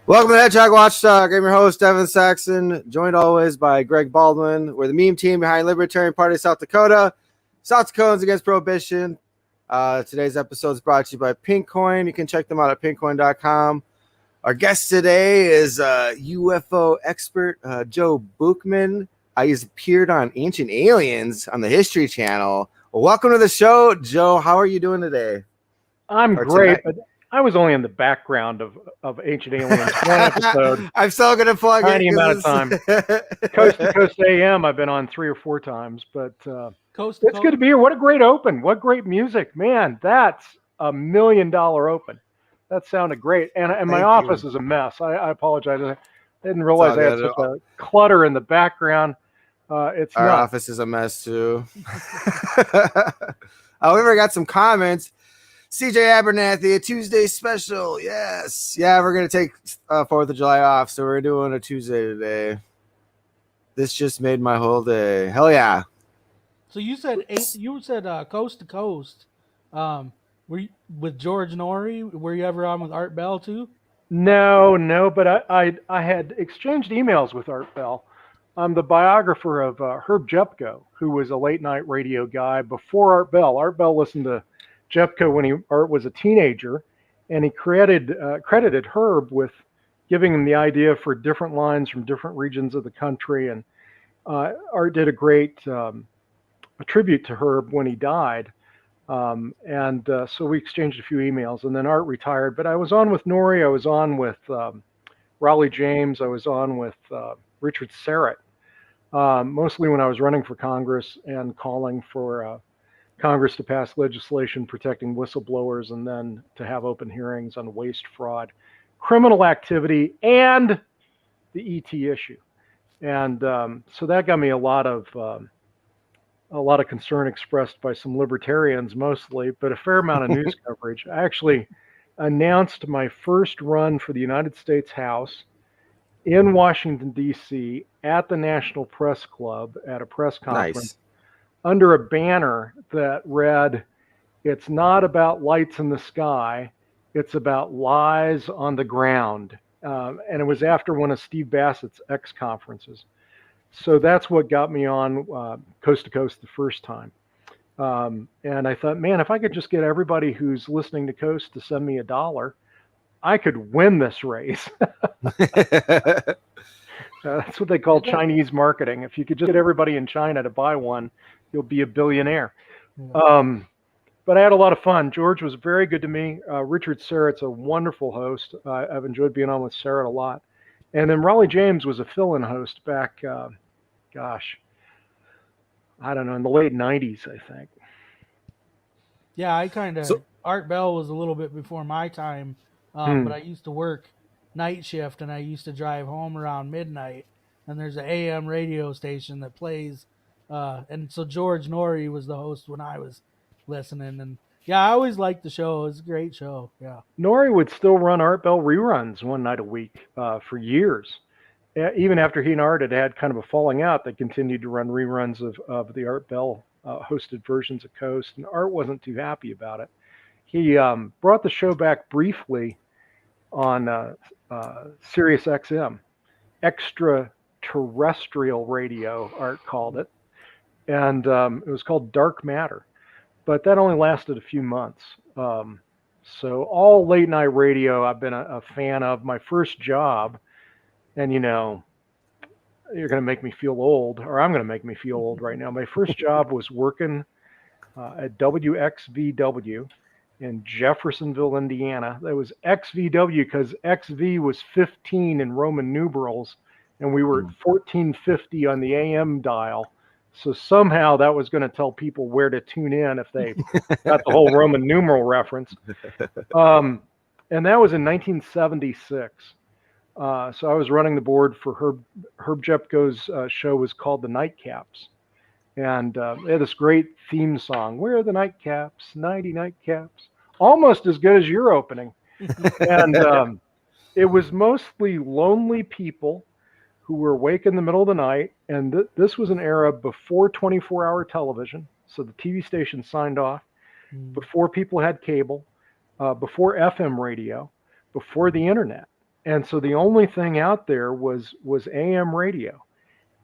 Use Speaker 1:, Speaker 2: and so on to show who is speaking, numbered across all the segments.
Speaker 1: Welcome to Hedgehog Watchdog. I'm your host, Devin Saxon, joined always by Greg Baldwin. We're the meme team behind Libertarian Party of South Dakota. South Dakotans Against Prohibition. Today's episode is brought to you by Pinkcoin. You can check them out at pinkcoin.com. Our guest today is UFO expert Joe Buchman. He's appeared on Ancient Aliens on the History Channel. Well, welcome to the show, Joe. How are you doing today?
Speaker 2: I'm great, but I was only in the background of Ancient Aliens one episode.
Speaker 1: I'm still going to plug
Speaker 2: tiny amount of time. Coast to Coast AM, I've been on 3 or 4 times, but it's good to be here. What a great open. What great music. Man, that's $1 million open. That sounded great. And my office is a mess. I apologize. I didn't realize I had such a clutter in the background. Our
Speaker 1: office is a mess too. However, I got some comments. CJ Abernathy, a Tuesday special. Yes. Yeah, we're going to take 4th of July off, so we're doing a Tuesday today. This just made my whole day. Hell yeah.
Speaker 3: So you said Coast to Coast. Were you with George Norrie? Were you ever on with Art Bell too?
Speaker 2: No, but I had exchanged emails with Art Bell. I'm the biographer of Herb Jepko, who was a late night radio guy before Art Bell. Art Bell listened to Jepko when Art was a teenager, and he credited Herb with giving him the idea for different lines from different regions of the country. And Art did a great a tribute to Herb when he died. So we exchanged a few emails, and then Art retired. But I was on with Norrie, I was on with Raleigh James, I was on with Richard Serrett, mostly when I was running for Congress and calling for Congress to pass legislation protecting whistleblowers and then to have open hearings on waste, fraud, criminal activity, and the ET issue. And so that got me a lot of concern expressed by some libertarians mostly, but a fair amount of news coverage. I actually announced my first run for the United States House in Washington, D.C. at the National Press Club at a press conference.
Speaker 1: Nice.
Speaker 2: Under a banner that read, "It's not about lights in the sky, it's about lies on the ground." And it was after one of Steve Bassett's X conferences. So that's what got me on Coast to Coast the first time. And I thought, man, if I could just get everybody who's listening to Coast to send me $1, I could win this race. That's what they call Chinese marketing. If you could just get everybody in China to buy one, you'll be a billionaire. But I had a lot of fun. George was very good to me. Richard Serrett's a wonderful host. I've enjoyed being on with Serrett a lot. And then Raleigh James was a fill-in host back, I don't know, in the late 90s, I think.
Speaker 3: Yeah, I kind of, Art Bell was a little bit before my time, but I used to work night shift and I used to drive home around midnight, and there's an AM radio station that plays, and so George Norrie was the host when I was listening, and yeah, I always liked the show. It was a great show. Yeah.
Speaker 2: Norrie would still run Art Bell reruns one night a week for years. Even after he and Art had kind of a falling out, they continued to run reruns of the Art Bell hosted versions of Coast, and Art wasn't too happy about it. He brought the show back briefly on Sirius XM, extraterrestrial radio, Art called it, and it was called Dark Matter. But that only lasted a few months. So all late night radio I've been a fan of. My first job, and you know, you're going to make me feel old, or I'm going to make me feel old right now. My first job was working at WXVW in Jeffersonville, Indiana. That was XVW because XV was 15 in Roman numerals, and we were at 1450 on the AM dial. So somehow that was going to tell people where to tune in if they got the whole Roman numeral reference. And that was in 1976. So I was running the board for Herb Jepko's show was called The Nightcaps. And they had this great theme song, "Where are the nightcaps, 90 nightcaps?" Almost as good as your opening. And it was mostly lonely people who were awake in the middle of the night. And this was an era before 24-hour television. So the TV station signed off, before people had cable, before FM radio, before the internet. And so the only thing out there was AM radio.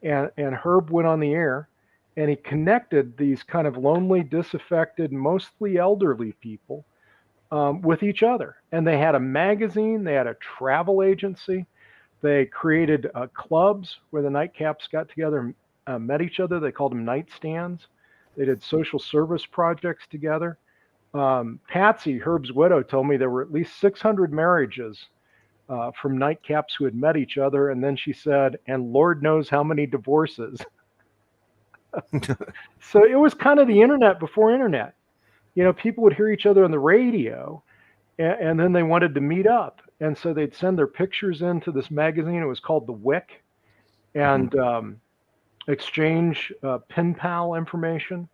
Speaker 2: And Herb went on the air, and he connected these kind of lonely, disaffected, mostly elderly people with each other. And they had a magazine, they had a travel agency, they created clubs where the nightcaps got together and met each other. They called them nightstands. They did social service projects together. Patsy, Herb's widow, told me there were at least 600 marriages from nightcaps who had met each other. And then she said, and Lord knows how many divorces. So it was kind of the internet before internet. People would hear each other on the radio, and then they wanted to meet up. And so they'd send their pictures into this magazine. It was called The Wick, and exchange pen pal information.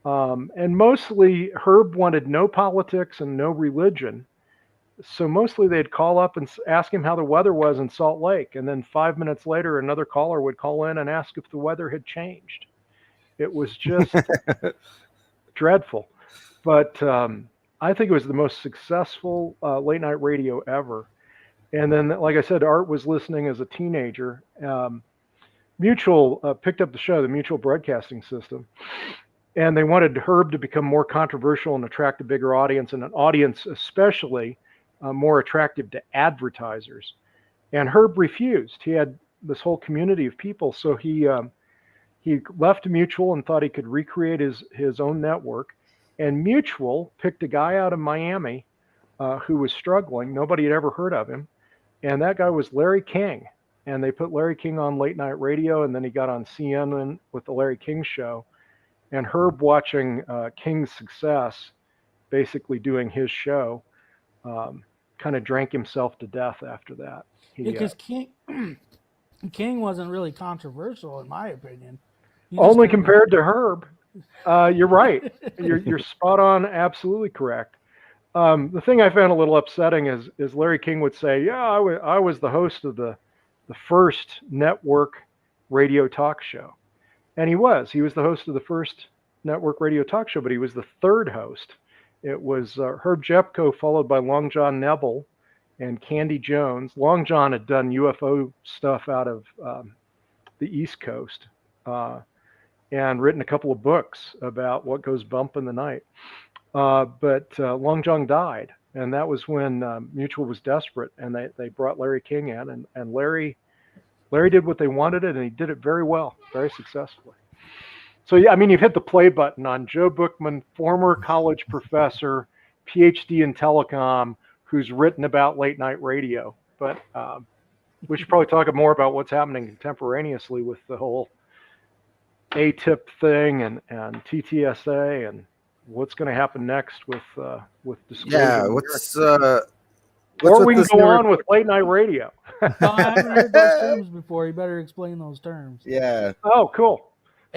Speaker 2: And mostly Herb wanted no politics and no religion. So mostly they'd call up and ask him how the weather was in Salt Lake. And then 5 minutes later, another caller would call in and ask if the weather had changed. It was just dreadful. But I think it was the most successful late night radio ever. And then, like I said, Art was listening as a teenager. Mutual picked up the show, the Mutual Broadcasting System. And they wanted Herb to become more controversial and attract a bigger audience, and an audience especially more attractive to advertisers. And Herb refused. He had this whole community of people. So he left Mutual and thought he could recreate his own network. And Mutual picked a guy out of Miami who was struggling. Nobody had ever heard of him. And that guy was Larry King. And they put Larry King on late night radio, and then he got on CNN with the Larry King show. And Herb, watching King's success, basically doing his show, kind of drank himself to death after that.
Speaker 3: Because King wasn't really controversial, in my opinion.
Speaker 2: Only compared to Herb. You're right. You're spot on. Absolutely correct. The thing I found a little upsetting is Larry King would say, "Yeah, I was the host of the first network radio talk show," and he was the host of the first network radio talk show, but he was the third host. It was Herb Jepko, followed by Long John Nebel and Candy Jones. Long John had done UFO stuff out of the East Coast and written a couple of books about what goes bump in the night. But Long John died, and that was when Mutual was desperate, and they brought Larry King in, and Larry did what they wanted it, and he did it very well, very successfully. So, yeah, I mean, you've hit the play button on Joe Buchman, former college professor, PhD in telecom, who's written about late night radio. But we should probably talk more about what's happening contemporaneously with the whole ATIP thing and TTSA and what's going to happen next with disclosure.
Speaker 1: Yeah,
Speaker 2: or we can go on with late night radio.
Speaker 3: No, I haven't heard those terms before. You better explain those terms.
Speaker 1: Yeah.
Speaker 2: Oh, cool.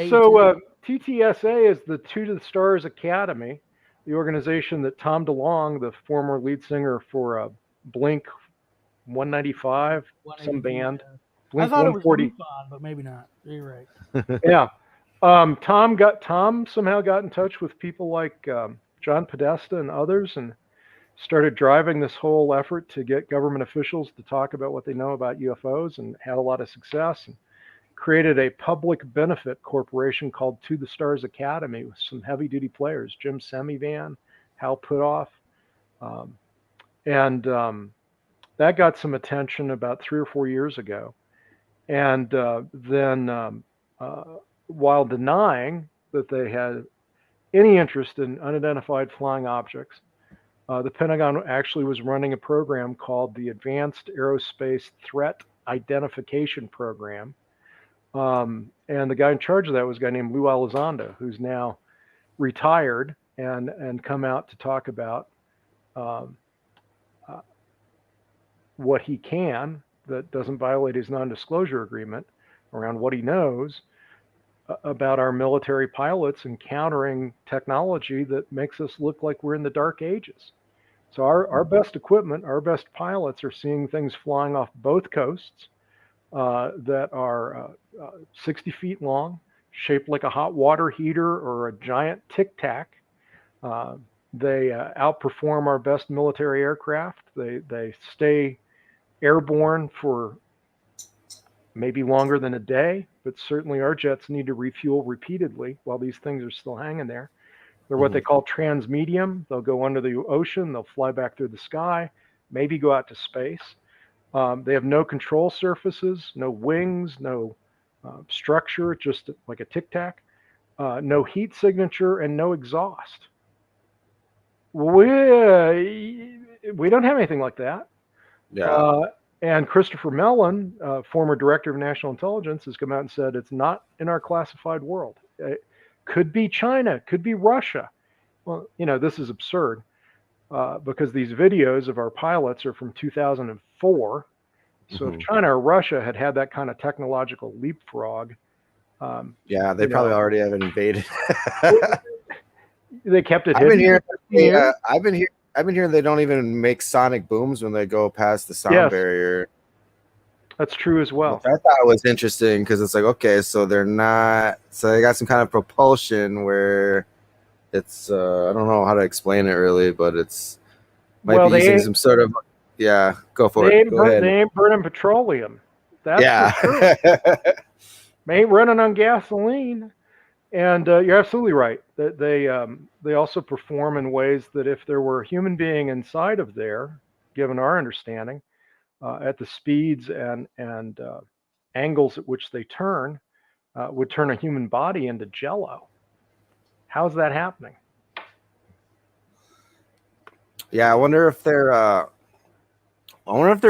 Speaker 2: So TTSA is the To the Stars Academy, the organization that Tom DeLonge, the former lead singer for Blink 195, some band.
Speaker 3: Yeah.
Speaker 2: Blink
Speaker 3: I thought
Speaker 2: 140.
Speaker 3: it was Buchman, but maybe not. You're right.
Speaker 2: Yeah. Tom somehow got in touch with people like John Podesta and others and started driving this whole effort to get government officials to talk about what they know about UFOs, and had a lot of success, and created a public benefit corporation called To the Stars Academy with some heavy duty players, Jim Semivan, Hal Putoff. And that got some attention about 3 or 4 years ago. And then while denying that they had any interest in unidentified flying objects, the Pentagon actually was running a program called the Advanced Aerospace Threat Identification Program. And the guy in charge of that was a guy named Lou Elizondo, who's now retired and come out to talk about what he can that doesn't violate his non-disclosure agreement around what he knows about our military pilots encountering technology that makes us look like we're in the dark ages. So our best equipment, our best pilots are seeing things flying off both coasts that are 60 feet long, shaped like a hot water heater or a giant Tic Tac. They outperform our best military aircraft. They stay airborne for maybe longer than a day, but certainly our jets need to refuel repeatedly while these things are still hanging there. They're what they call transmedium. They'll go under the ocean, they'll fly back through the sky, maybe go out to space. They have no control surfaces, no wings, no structure, just like a tic tac, no heat signature, and no exhaust. We don't have anything like that.
Speaker 1: Yeah.
Speaker 2: And Christopher Mellon, former director of national intelligence, has come out and said it's not in our classified world. It could be China, could be Russia. Well, this is absurd because these videos of our pilots are from 2004. So if China or Russia had that kind of technological leapfrog,
Speaker 1: they probably already have invaded.
Speaker 2: They kept it
Speaker 1: I've been
Speaker 2: hidden.
Speaker 1: hearing. I've been hearing they don't even make sonic booms when they go past the sound barrier.
Speaker 2: That's true as well.
Speaker 1: Which I thought was interesting because it's like, okay, so they're not. So they got some kind of propulsion where it's. I don't know how to explain it really, but it's might be using some sort of. Yeah, go for it. Go ahead.
Speaker 2: They ain't burning petroleum. That's for sure. They ain't running on gasoline. And you're absolutely right that they also perform in ways that if there were a human being inside of there, given our understanding, at the speeds and angles at which they turn, would turn a human body into jello. How's that happening?
Speaker 1: Yeah, I wonder if they're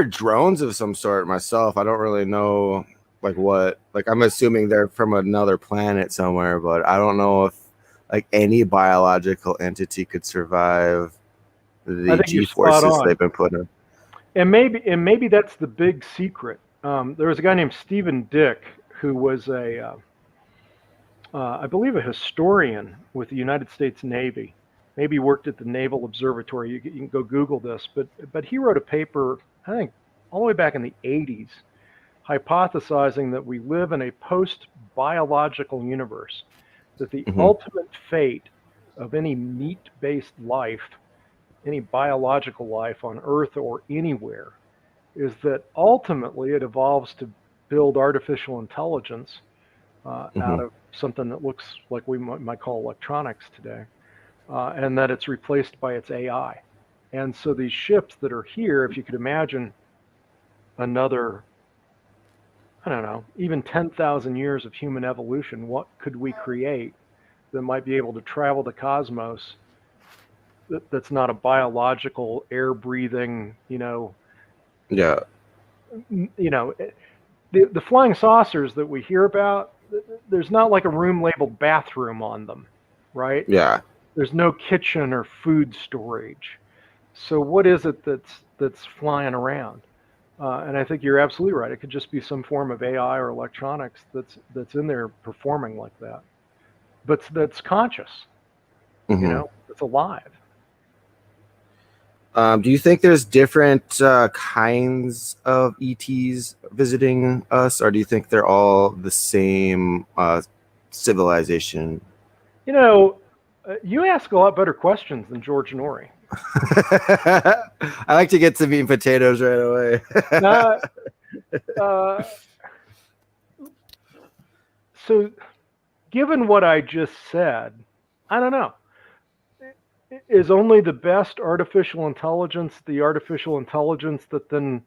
Speaker 1: drones of some sort. Myself, I don't really know. Like what? Like I'm assuming they're from another planet somewhere, but I don't know if like any biological entity could survive the G-forces they've been put in.
Speaker 2: And maybe that's the big secret. There was a guy named Stephen Dick who was I believe a historian with the United States Navy. Maybe worked at the Naval Observatory. You can go Google this, but he wrote a paper, I think, all the way back in the 80s, hypothesizing that we live in a post-biological universe, that the ultimate fate of any meat-based life, any biological life on Earth or anywhere, is that ultimately it evolves to build artificial intelligence out of something that looks like we might call electronics today, and that it's replaced by its AI. And so these ships that are here, if you could imagine another, I don't know, even 10,000 years of human evolution, what could we create that might be able to travel the cosmos that's not a biological, air-breathing,
Speaker 1: Yeah.
Speaker 2: The flying saucers that we hear about, there's not like a room labeled bathroom on them, right?
Speaker 1: Yeah.
Speaker 2: There's no kitchen or food storage. So what is it that's flying around? And I think you're absolutely right. It could just be some form of AI or electronics that's in there performing like that, but that's conscious. It's alive.
Speaker 1: Do you think there's different kinds of ETs visiting us, or do you think they're all the same civilization?
Speaker 2: You ask a lot better questions than George Norrie.
Speaker 1: I like to get to meat and potatoes right away.
Speaker 2: So, given what I just said, I don't know. Is only the best artificial intelligence the artificial intelligence that then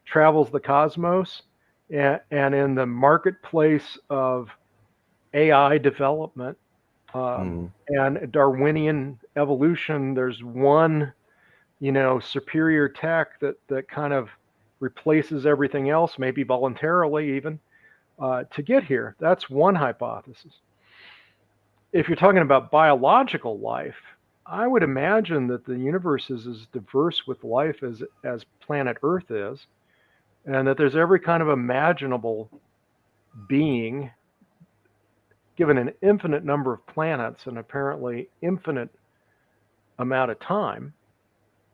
Speaker 2: travels the cosmos? And in the marketplace of AI development and Darwinian evolution, there's one, superior tech that kind of replaces everything else, maybe voluntarily even, to get here. That's one hypothesis. If you're talking about biological life, I would imagine that the universe is as diverse with life as planet Earth is, and that there's every kind of imaginable being, given an infinite number of planets and apparently infinite amount of time,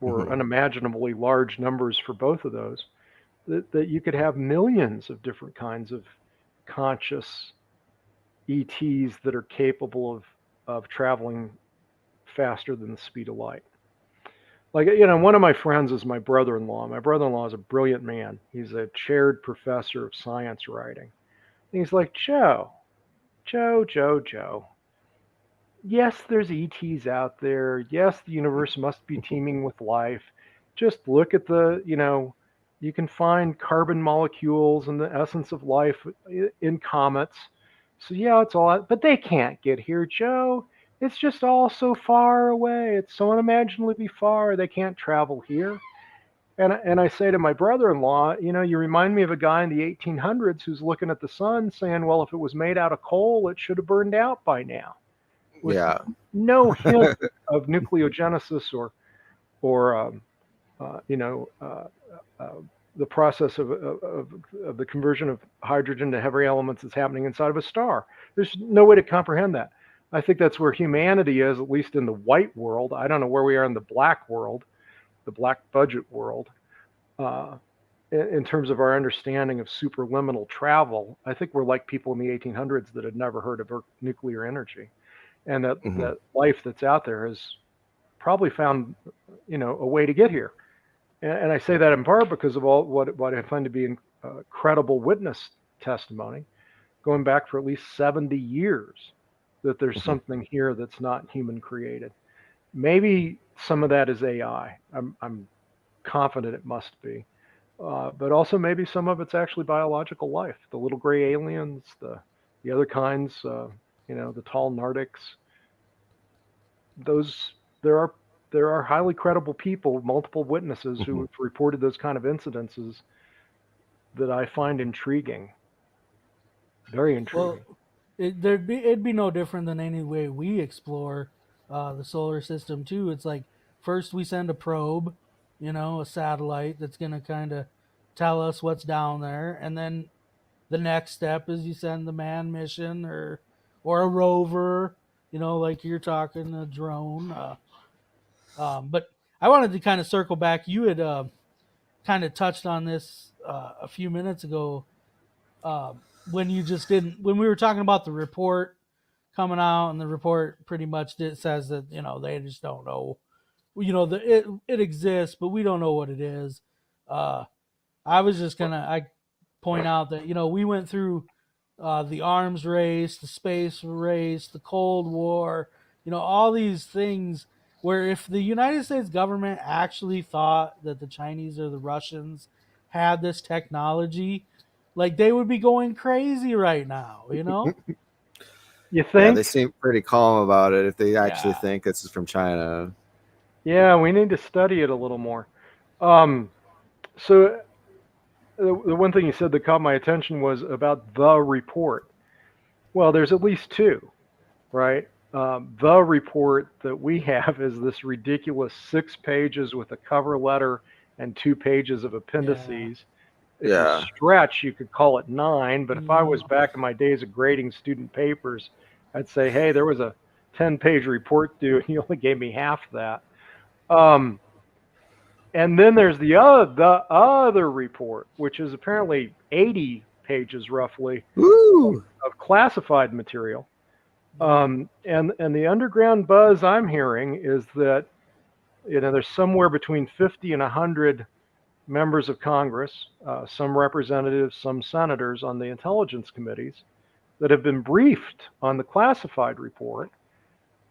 Speaker 2: or unimaginably large numbers for both of those, that you could have millions of different kinds of conscious ETs that are capable of traveling faster than the speed of light. Like, you know, one of my friends is my brother-in-law. My brother-in-law is a brilliant man. He's a chaired professor of science writing. And he's like, Joe, yes, there's ETs out there. Yes, the universe must be teeming with life. Just look at you can find carbon molecules and the essence of life in comets. So yeah, it's all, but they can't get here, Joe. It's just all so far away. It's so unimaginably far. They can't travel here. And I say to my brother-in-law, you remind me of a guy in the 1800s who's looking at the sun saying, well, if it was made out of coal, it should have burned out by now, with
Speaker 1: Yeah.
Speaker 2: no hint of nucleogenesis or the process of the conversion of hydrogen to heavy elements that's happening inside of a star. There's no way to comprehend that. I think that's where humanity is, at least in the white world. I don't know where we are in the black world, the black budget world. In terms of our understanding of superliminal travel, I think we're like people in the 1800s that had never heard of nuclear energy. And that life that's out there has probably found, a way to get here. And I say that in part because of all what I find to be credible witness testimony, going back for at least 70 years, that there's something here that's not human created. Maybe some of that is AI. I'm confident it must be. But also maybe some of it's actually biological life. The little gray aliens, the other kinds, the tall Nardics. There are highly credible people, multiple witnesses who have reported those kind of incidences that I find intriguing. Very intriguing.
Speaker 3: Well, it'd be no different than any way we explore the solar system too. It's like first we send a probe, a satellite that's gonna kind of tell us what's down there, and then the next step is you send the manned mission or a rover, like you're talking a drone. But I wanted to kind of circle back. You had kind of touched on this a few minutes ago when you just didn't when we were talking about the report coming out, and the report pretty much says that they just don't know. It exists, but we don't know what it is. I was just I point out that we went through the arms race, the space race, the Cold War, all these things where if the United States government actually thought that the Chinese or the Russians had this technology, like they would be going crazy right now,
Speaker 2: You think?
Speaker 1: Yeah, they seem pretty calm about it if they actually think this is from China.
Speaker 2: Yeah, we need to study it a little more. So the one thing you said that caught my attention was about the report. Well, there's at least two, right? The report that we have is this ridiculous 6 pages with a cover letter and 2 pages of appendices. If you stretch, you could call it 9, but if I was back in my days of grading student papers, I'd say, hey, there was a 10-page report due, and you only gave me half that. And then there's the other report, which is apparently 80 pages roughly of classified material. And the underground buzz I'm hearing is that there's somewhere between 50 and 100 members of Congress, some representatives, some senators on the intelligence committees that have been briefed on the classified report.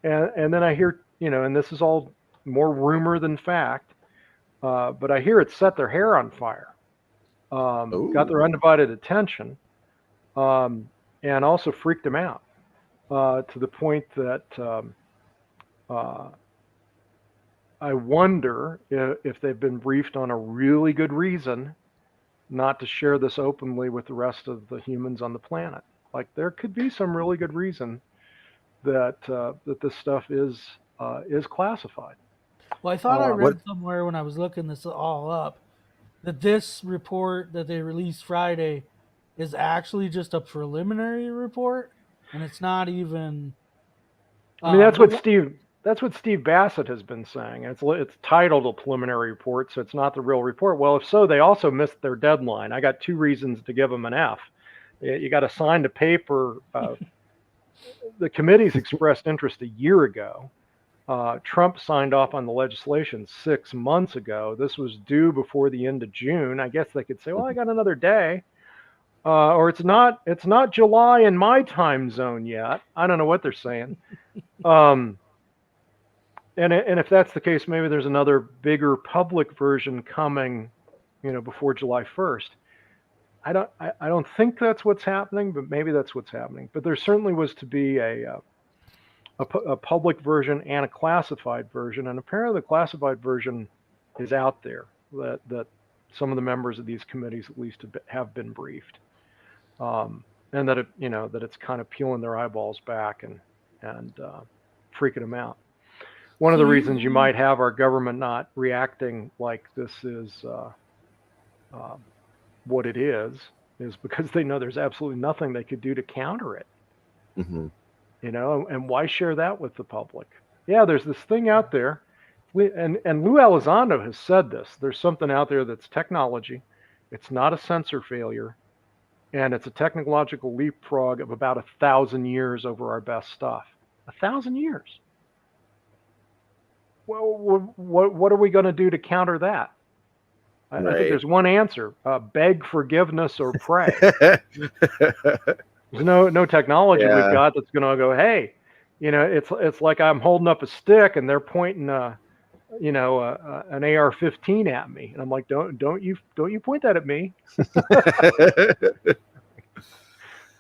Speaker 2: And then I hear, and this is all more rumor than fact, but I hear it set their hair on fire, got their undivided attention, and also freaked them out to the point that I wonder if they've been briefed on a really good reason not to share this openly with the rest of the humans on the planet. Like there could be some really good reason that this stuff is classified.
Speaker 3: Well, I thought I read somewhere when I was looking this all up that this report that they released Friday is actually just a preliminary report, and it's not even.
Speaker 2: I mean, that's what Steve Bassett has been saying. It's titled a preliminary report, so it's not the real report. Well, if so, they also missed their deadline. I got 2 reasons to give them an F. You got to sign the paper. The committee's expressed interest a year ago. Trump signed off on the legislation 6 months ago. This was due before the end of June. I guess they could say, well, I got another day. Or it's not July in my time zone yet. I don't know what they're saying. And if that's the case, maybe there's another bigger public version coming, before July 1st. I don't think that's what's happening, but maybe that's what's happening. But there certainly was to be a public version and a classified version, and apparently the classified version is out there. That some of the members of these committees at least have been briefed, and that it's kind of peeling their eyeballs back and freaking them out. One of the reasons you might have our government not reacting like this is what it is because they know there's absolutely nothing they could do to counter it.
Speaker 1: Mm-hmm.
Speaker 2: And why share that with the public? Yeah, there's this thing out there. And Lou Elizondo has said this. There's something out there that's technology. It's not a sensor failure. And it's a technological leapfrog of about 1,000 years over our best stuff. 1,000 years. Well, what are we going to do to counter that? I think there's one answer: beg forgiveness or pray. There's no technology we've got that's going to go, hey, it's like I'm holding up a stick and they're pointing an AR-15 at me, and I'm like, don't you point that at me.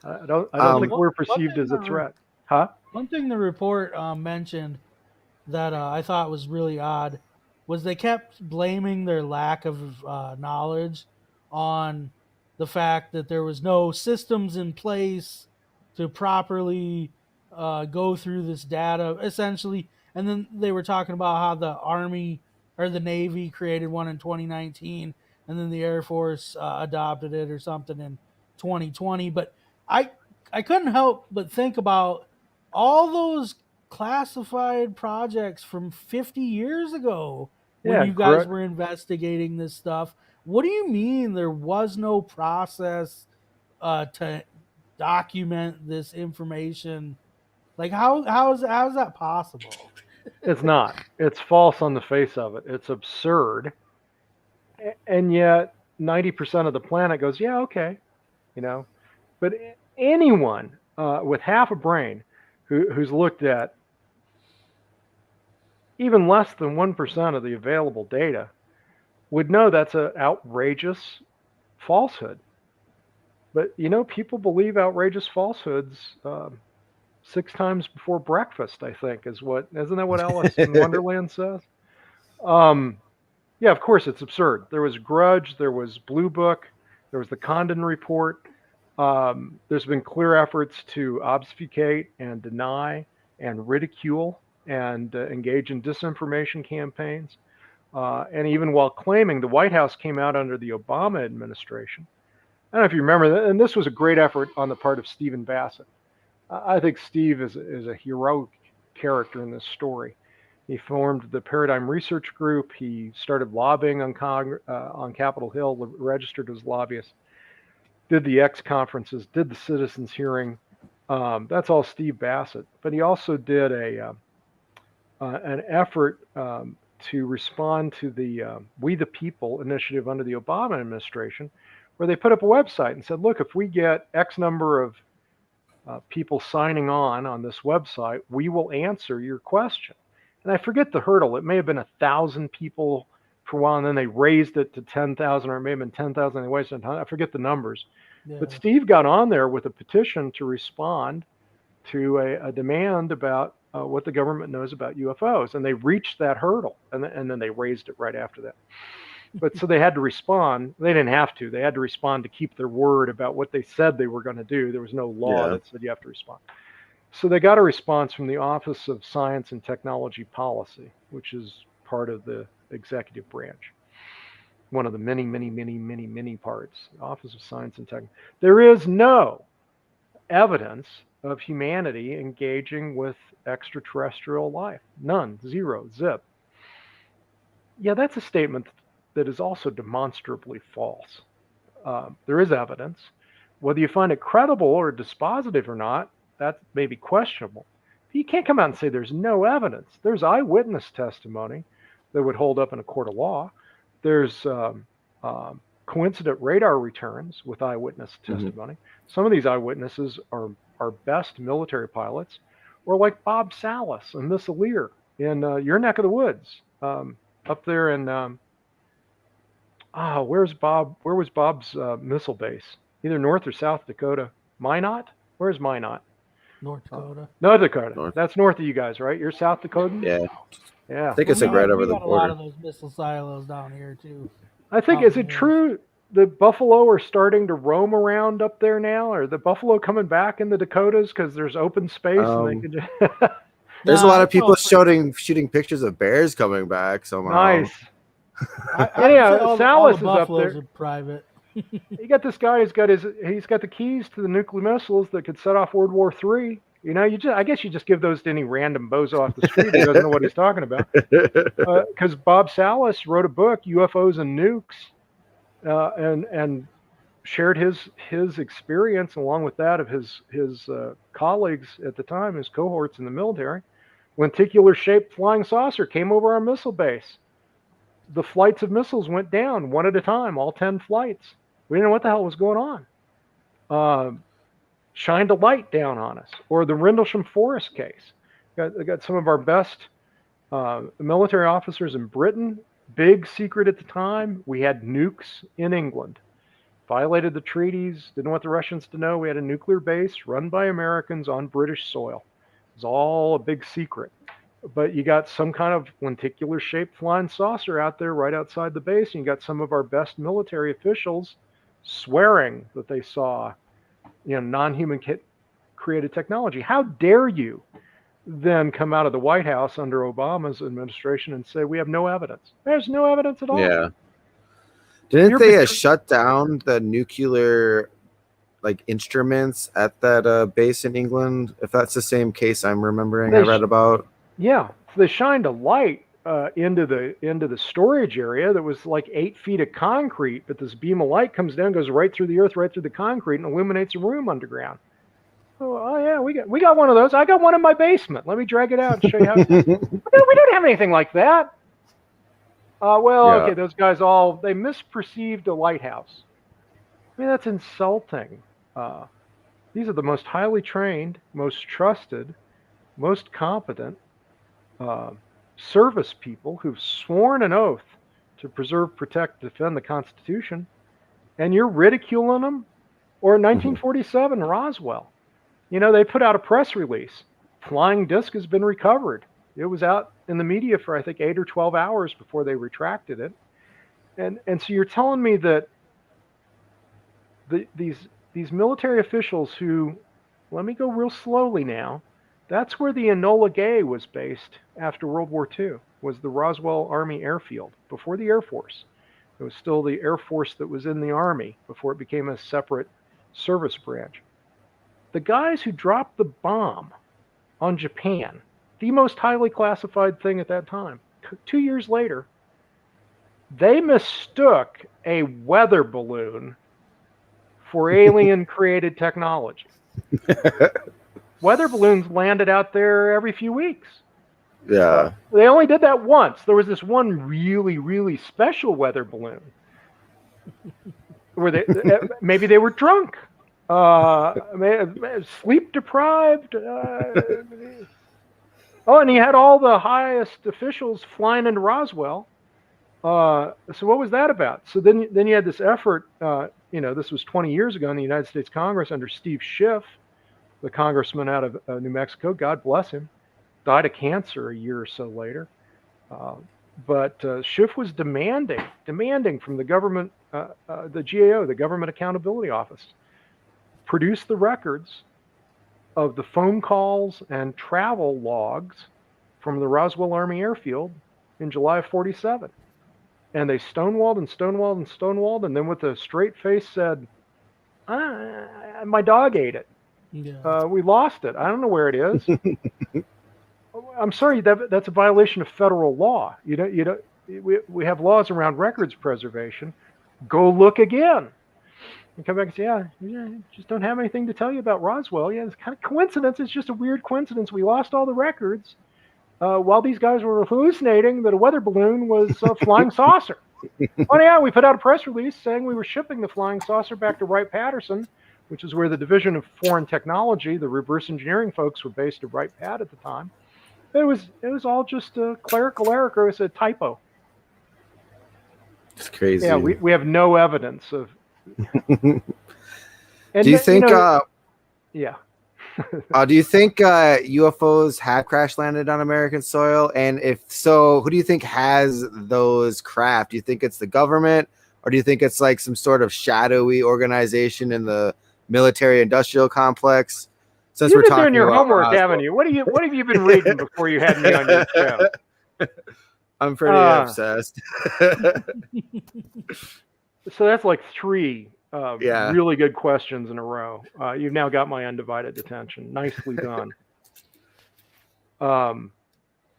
Speaker 2: I don't think we're perceived as a threat. Huh?
Speaker 3: One thing the report mentioned that I thought was really odd was they kept blaming their lack of knowledge on the fact that there was no systems in place to properly go through this data, essentially. And then they were talking about how the Army or the Navy created one in 2019, and then the Air Force adopted it or something in 2020. But I couldn't help but think about all those classified projects from 50 years ago when you guys were investigating this stuff. What do you mean there was no process to document this information? Like how is that possible?
Speaker 2: It's not. It's false on the face of it. It's absurd. And yet 90% of the planet goes, yeah, okay. But anyone with half a brain who's looked at even less than 1% of the available data would know that's an outrageous falsehood. But, people believe outrageous falsehoods 6 times before breakfast, I think, isn't that what Alice in Wonderland says? Yeah, of course it's absurd. There was Grudge, there was Blue Book, there was the Condon Report. There's been clear efforts to obfuscate and deny and ridicule and engage in disinformation campaigns. And even while claiming the White House came out under the Obama administration. I don't know if you remember that, and this was a great effort on the part of Stephen Bassett. I think Steve is a heroic character in this story. He formed the Paradigm Research Group. He started lobbying on Capitol Hill, registered as lobbyist, did the X conferences, did the citizens hearing. That's all Steve Bassett. But he also did an effort to respond to the We the People initiative under the Obama administration, where they put up a website and said, look, if we get X number of people signing on this website, we will answer your question. And I forget the hurdle. It may have been 1,000 people for a while, and then they raised it to 10,000, or it may have been 10,000. They wasted time. I forget the numbers. Yeah. But Steve got on there with a petition to respond to a demand about what the government knows about UFOs, and they reached that hurdle, and then they raised it right after that. But so they had to respond. They didn't have to. They had to respond to keep their word about what they said they were going to do. There was no law that said you have to respond. So they got a response from the Office of Science and Technology Policy, which is part of the executive branch. One of the many, many, many, many, many parts. Office of Science and Technology. There is no evidence of humanity engaging with extraterrestrial life. None. Zero. Zip. Yeah, that's a statement that is also demonstrably false. There is evidence. Whether you find it credible or dispositive or not, that may be questionable. You can't come out and say there's no evidence. There's eyewitness testimony that would hold up in a court of law. There's coincident radar returns with eyewitness testimony. Some of these eyewitnesses are best military pilots, or like Bob Salas and Miss Lear in your neck of the woods, up there in where was Bob's missile base? Either North or South Dakota. Minot? Where's Minot?
Speaker 3: North Dakota.
Speaker 2: North Dakota. That's north of you guys, right? You're South Dakotans?
Speaker 1: Yeah. I think it's right over the border.
Speaker 3: We got a lot of those missile silos down here too.
Speaker 2: I think, is it true that buffalo are starting to roam around up there now? Are the buffalo coming back in the Dakotas because there's open space and they can just...
Speaker 1: There's a lot of people shooting pictures of bears coming back somehow.
Speaker 2: Nice.
Speaker 3: Anyhow,
Speaker 2: Salas is up
Speaker 3: buffaloes
Speaker 2: there.
Speaker 3: Are private.
Speaker 2: You got this guy. He's got the keys to the nuclear missiles that could set off World War III. You know, I guess you just give those to any random bozo off the street who doesn't know what he's talking about. Because Bob Salas wrote a book, UFOs and Nukes, and shared his experience along with that of his colleagues at the time, his cohorts in the military. Lenticular-shaped flying saucer came over our missile base. The flights of missiles went down one at a time, all 10 flights. We didn't know what the hell was going on. Shined a light down on us. Or the Rendlesham Forest case. Got some of our best military officers in Britain. Big secret at the time. We had nukes in England. Violated the treaties. Didn't want the Russians to know we had a nuclear base run by Americans on British soil. It was all a big secret. But you got some kind of lenticular-shaped flying saucer out there right outside the base, and you got some of our best military officials swearing that they saw, non-human created technology. How dare you then come out of the White House under Obama's administration and say we have no evidence? There's no evidence at all.
Speaker 1: Yeah. Didn't they shut down the nuclear instruments at that base in England? If that's the same case I'm remembering, I read about.
Speaker 2: Yeah, so they shined a light into the storage area that was like 8 feet of concrete, but this beam of light comes down, goes right through the earth, right through the concrete, and illuminates a room underground. Oh yeah, we got one of those. I got one in my basement. Let me drag it out and show you how. We don't have anything like that. Okay, those guys they misperceived a lighthouse. I mean, that's insulting. These are the most highly trained, most trusted, most competent service people who've sworn an oath to preserve, protect, defend the Constitution, and you're ridiculing them? Or in 1947, Roswell, they put out a press release. Flying disc has been recovered. It was out in the media for, I think, 8 or 12 hours before they retracted it. And so you're telling me that these military officials who, let me go real slowly now, that's where the Enola Gay was based after World War II, was the Roswell Army Airfield, before the Air Force. It was still the Air Force that was in the Army before it became a separate service branch. The guys who dropped the bomb on Japan, the most highly classified thing at that time, 2 years later, they mistook a weather balloon for alien-created technology. Weather balloons landed out there every few weeks.
Speaker 1: Yeah.
Speaker 2: They only did that once. There was this one really, really special weather balloon where maybe they were drunk, sleep deprived. And he had all the highest officials flying into Roswell. So what was that about? So then you had this effort. This was 20 years ago in the United States Congress under Steve Schiff, the congressman out of New Mexico. God bless him. Died of cancer a year or so later. But Schiff was demanding from the government, the GAO, the Government Accountability Office, produce the records of the phone calls and travel logs from the Roswell Army Airfield in July of 47. And they stonewalled, and then with a straight face said, my dog ate it. Yeah. We lost it. I don't know where it is. I'm sorry, that's a violation of federal law. We have laws around records preservation. Go look again. And come back and say, yeah, just don't have anything to tell you about Roswell. Yeah, it's kind of coincidence. It's just a weird coincidence. We lost all the records while these guys were hallucinating that a weather balloon was a flying saucer. Oh yeah, we put out a press release saying we were shipping the flying saucer back to Wright-Patterson, which is where the Division of Foreign Technology, the reverse engineering folks, were based at Wright-Pat at the time. It was all just a clerical error. It was a typo.
Speaker 1: It's crazy.
Speaker 2: Yeah, we have no evidence of.
Speaker 1: Do you think?
Speaker 2: Yeah.
Speaker 1: Do you think UFOs have crash landed on American soil? And if so, who do you think has those craft? Do you think it's the government, or do you think it's like some sort of shadowy organization in the military-industrial complex?
Speaker 2: Since you've been doing your homework, haven't you? What have you been reading before you had me on your show?
Speaker 1: I'm pretty obsessed.
Speaker 2: So that's like three really good questions in a row. You've now got my undivided attention. Nicely done.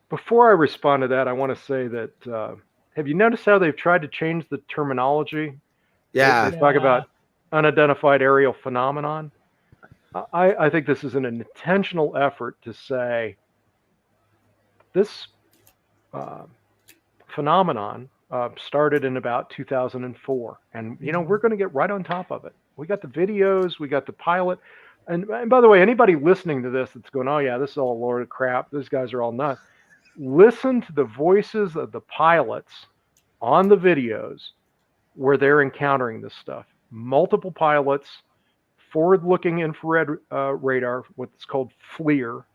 Speaker 2: Before I respond to that, I want to say that have you noticed how they've tried to change the terminology?
Speaker 1: Yeah.
Speaker 2: They talk about unidentified aerial phenomenon. I think this is an intentional effort to say this phenomenon started in about 2004, and we're going to get right on top of it. We got the videos, we got the pilot, and by the way, anybody listening to this that's going, oh yeah, this is all a load of crap, these guys are all nuts, listen to the voices of the pilots on the videos where they're encountering this stuff. Multiple pilots, forward-looking infrared radar, what's called FLIR,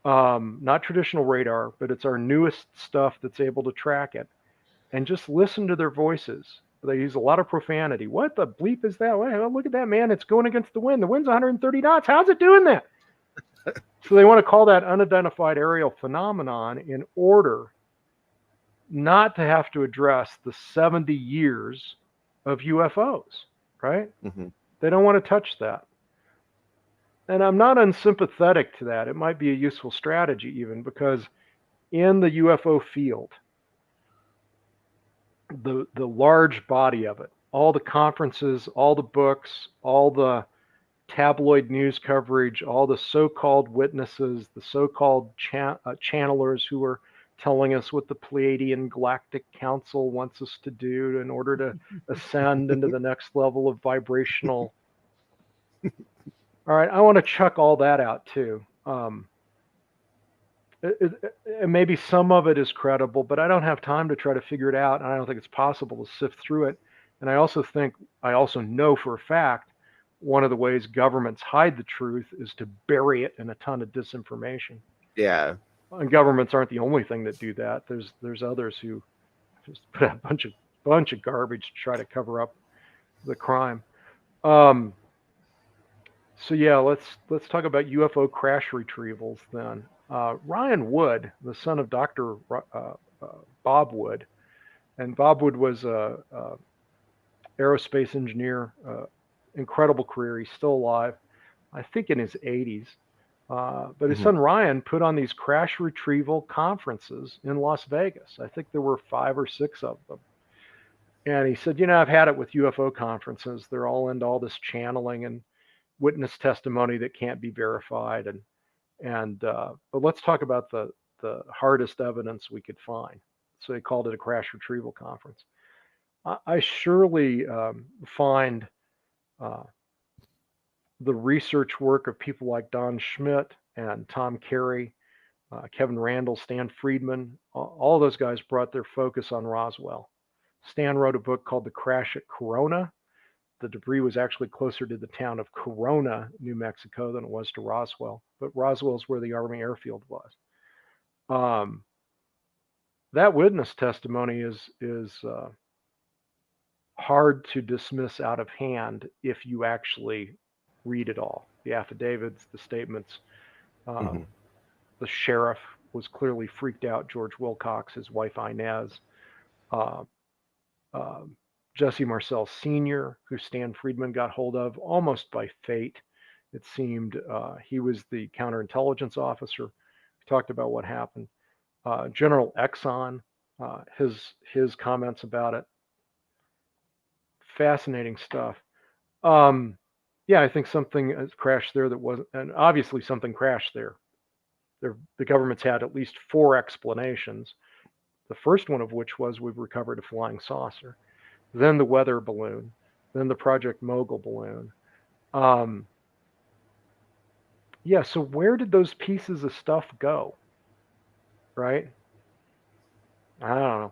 Speaker 2: not traditional radar, but it's our newest stuff that's able to track it. And just listen to their voices. They use a lot of profanity. What the bleep is that? Well, look at that, man. It's going against the wind. The wind's 130 knots. How's it doing that? So they want to call that unidentified aerial phenomenon in order not to have to address the 70 years of UFOs, right?
Speaker 1: Mm-hmm.
Speaker 2: They don't want to touch that. And I'm not unsympathetic to that. It might be a useful strategy even, because in the UFO field, the large body of it, all the conferences, all the books, all the tabloid news coverage, all the so-called witnesses, the so-called channelers who are telling us what the Pleiadian Galactic Council wants us to do in order to ascend into the next level of vibrational. All right, I want to chuck all that out too. Maybe some of it is credible, but I don't have time to try to figure it out, and I don't think it's possible to sift through it. And I also know for a fact, one of the ways governments hide the truth is to bury it in a ton of disinformation.
Speaker 1: Yeah.
Speaker 2: And governments aren't the only thing that do that. There's others who just put out a bunch of garbage to try to cover up the crime. So yeah, let's talk about UFO crash retrievals then. Ryan Wood, the son of Dr. Bob Wood, and Bob Wood was a aerospace engineer, incredible career. He's still alive, I think in his 80s. But his son Ryan put on these crash retrieval conferences in Las Vegas. I think there were 5 or 6 of them. And he said, I've had it with UFO conferences. They're all into all this channeling and witness testimony that can't be verified. But let's talk about the hardest evidence we could find. So he called it a crash retrieval conference. I surely find the research work of people like Don Schmidt and Tom Carey, Kevin Randall, Stan Friedman, all those guys brought their focus on Roswell. Stan wrote a book called The Crash at Corona. The debris was actually closer to the town of Corona, New Mexico, than it was to Roswell. But Roswell is where the Army airfield was. That witness testimony is hard to dismiss out of hand if you actually read it all. The affidavits, the statements. The sheriff was clearly freaked out. George Wilcox, his wife Inez. Jesse Marcel Sr., who Stan Friedman got hold of almost by fate. It seemed he was the counterintelligence officer. We talked about what happened. General Exxon, his comments about it. Fascinating stuff. Yeah, I think something has crashed there that wasn't, and obviously something crashed there. The government's had at least 4 explanations. The first one of which was we've recovered a flying saucer, then the weather balloon, then the Project Mogul balloon. Yeah, so where did those pieces of stuff go? Right? I don't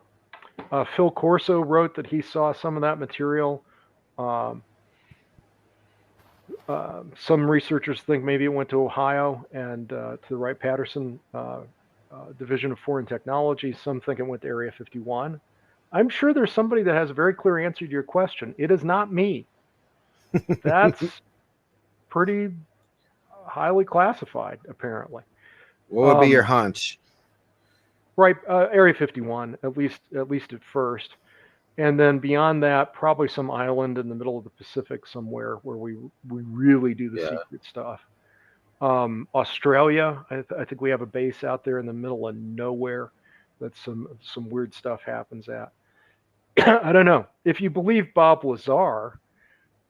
Speaker 2: know. Phil Corso wrote that he saw some of that material. Some researchers think maybe it went to Ohio and to the Wright-Patterson Division of Foreign Technology. Some think it went to Area 51. I'm sure there's somebody that has a very clear answer to your question. It is not me. That's pretty highly classified, apparently.
Speaker 1: What would be your hunch?
Speaker 2: Right, Area 51, at least at first. And then beyond that, probably some island in the middle of the Pacific somewhere where we really do the secret stuff. Australia, I think we have a base out there in the middle of nowhere that some weird stuff happens at. I don't know. If you believe Bob Lazar,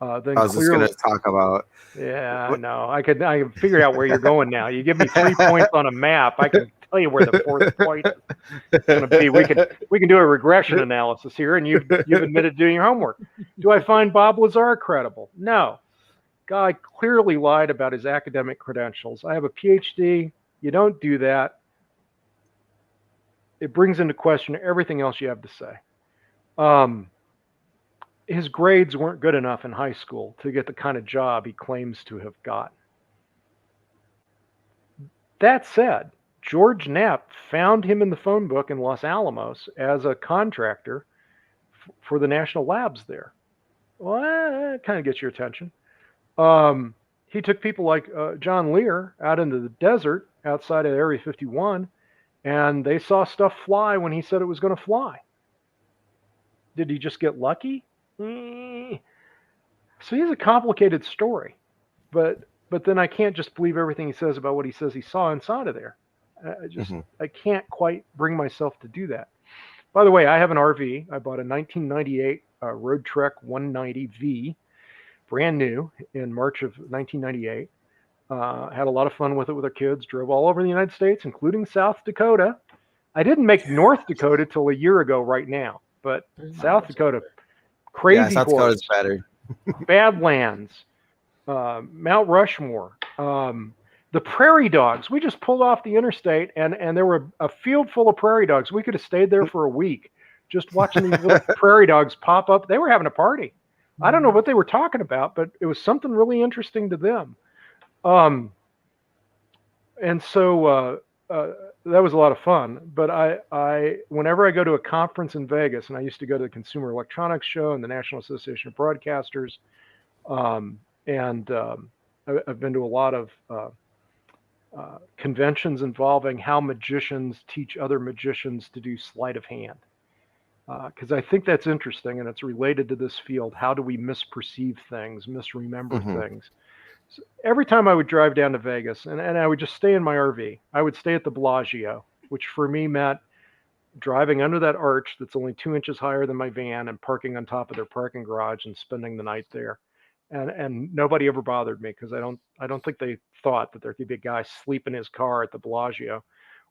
Speaker 2: then
Speaker 1: I was just going to talk about.
Speaker 2: Yeah, no, I can figure out where you're going now. You give me 3 points on a map, I can tell you where the 4th point is going to be. We can do a regression analysis here, and you've admitted doing your homework. Do I find Bob Lazar credible? No. Guy clearly lied about his academic credentials. I have a PhD. You don't do that. It brings into question everything else you have to say. His grades weren't good enough in high school to get the kind of job he claims to have got. That said, George Knapp found him in the phone book in Los Alamos as a contractor for the national labs there. Well, that kind of gets your attention. He took people like John Lear out into the desert outside of Area 51, and they saw stuff fly when he said it was going to fly. Did he just get lucky? So he has a complicated story, but then I can't just believe everything he says about what he says he saw inside of there. I can't quite bring myself to do that. By the way, I have an RV. I bought a 1998 Road Trek 190V, brand new, in March of 1998. Had a lot of fun with it with our kids. Drove all over the United States, including South Dakota. I didn't make North Dakota till a year ago right now, but South Dakota, crazy
Speaker 1: South
Speaker 2: horse,
Speaker 1: Dakota's better.
Speaker 2: Badlands, Mount Rushmore, the prairie dogs. We just pulled off the interstate, and there were a field full of prairie dogs. We could have stayed there for a week just watching these little prairie dogs pop up. They were having a party. I don't know what they were talking about, but it was something really interesting to them. And so that was a lot of fun. But I whenever I go to a conference in Vegas, and I used to go to the Consumer Electronics Show and the National Association of Broadcasters, and I've been to a lot of conventions involving how magicians teach other magicians to do sleight of hand. Because I think that's interesting, and it's related to this field. How do we misperceive things, misremember things? So every time I would drive down to Vegas, and I would just stay in my RV, I would stay at the Bellagio, which for me meant driving under that arch that's only 2 inches higher than my van and parking on top of their parking garage and spending the night there. And nobody ever bothered me because I don't think they thought that there could be a guy sleep in his car at the Bellagio.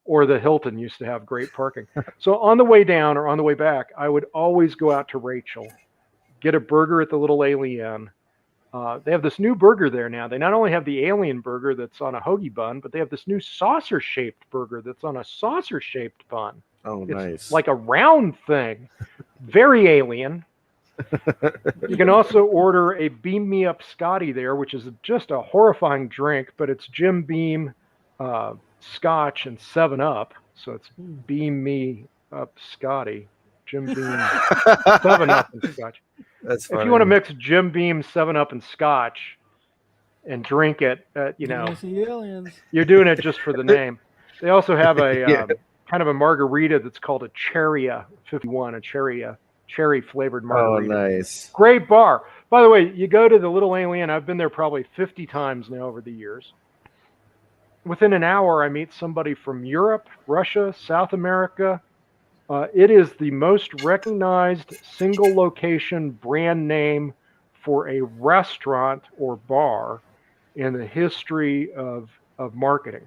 Speaker 2: Or the Hilton used to have great parking. So on the way down or on the way back, I would always go out to Rachel, get a burger at the Little Alien. They have this new burger there now. They not only have the alien burger that's on a hoagie bun, but they have this new saucer-shaped burger that's on a saucer-shaped bun.
Speaker 1: Oh, nice.
Speaker 2: It's like a round thing. Very alien. You can also order a Beam Me Up Scotty there, which is just a horrifying drink, but it's Jim Beam Scotch and 7-Up, so it's Beam Me Up Scotty, Jim Beam 7-Up and Scotch.
Speaker 1: That's funny.
Speaker 2: If you want to mix Jim Beam 7-Up and Scotch and drink it, you're doing it just for the name. They also have a kind of a margarita that's called a Cherria 51, a cherry flavored margarita.
Speaker 1: Oh, nice.
Speaker 2: Great bar. By the way, you go to the Little Alien. I've been there probably 50 times now over the years. Within an hour, I meet somebody from Europe, Russia, South America. It is the most recognized single location brand name for a restaurant or bar in the history of marketing.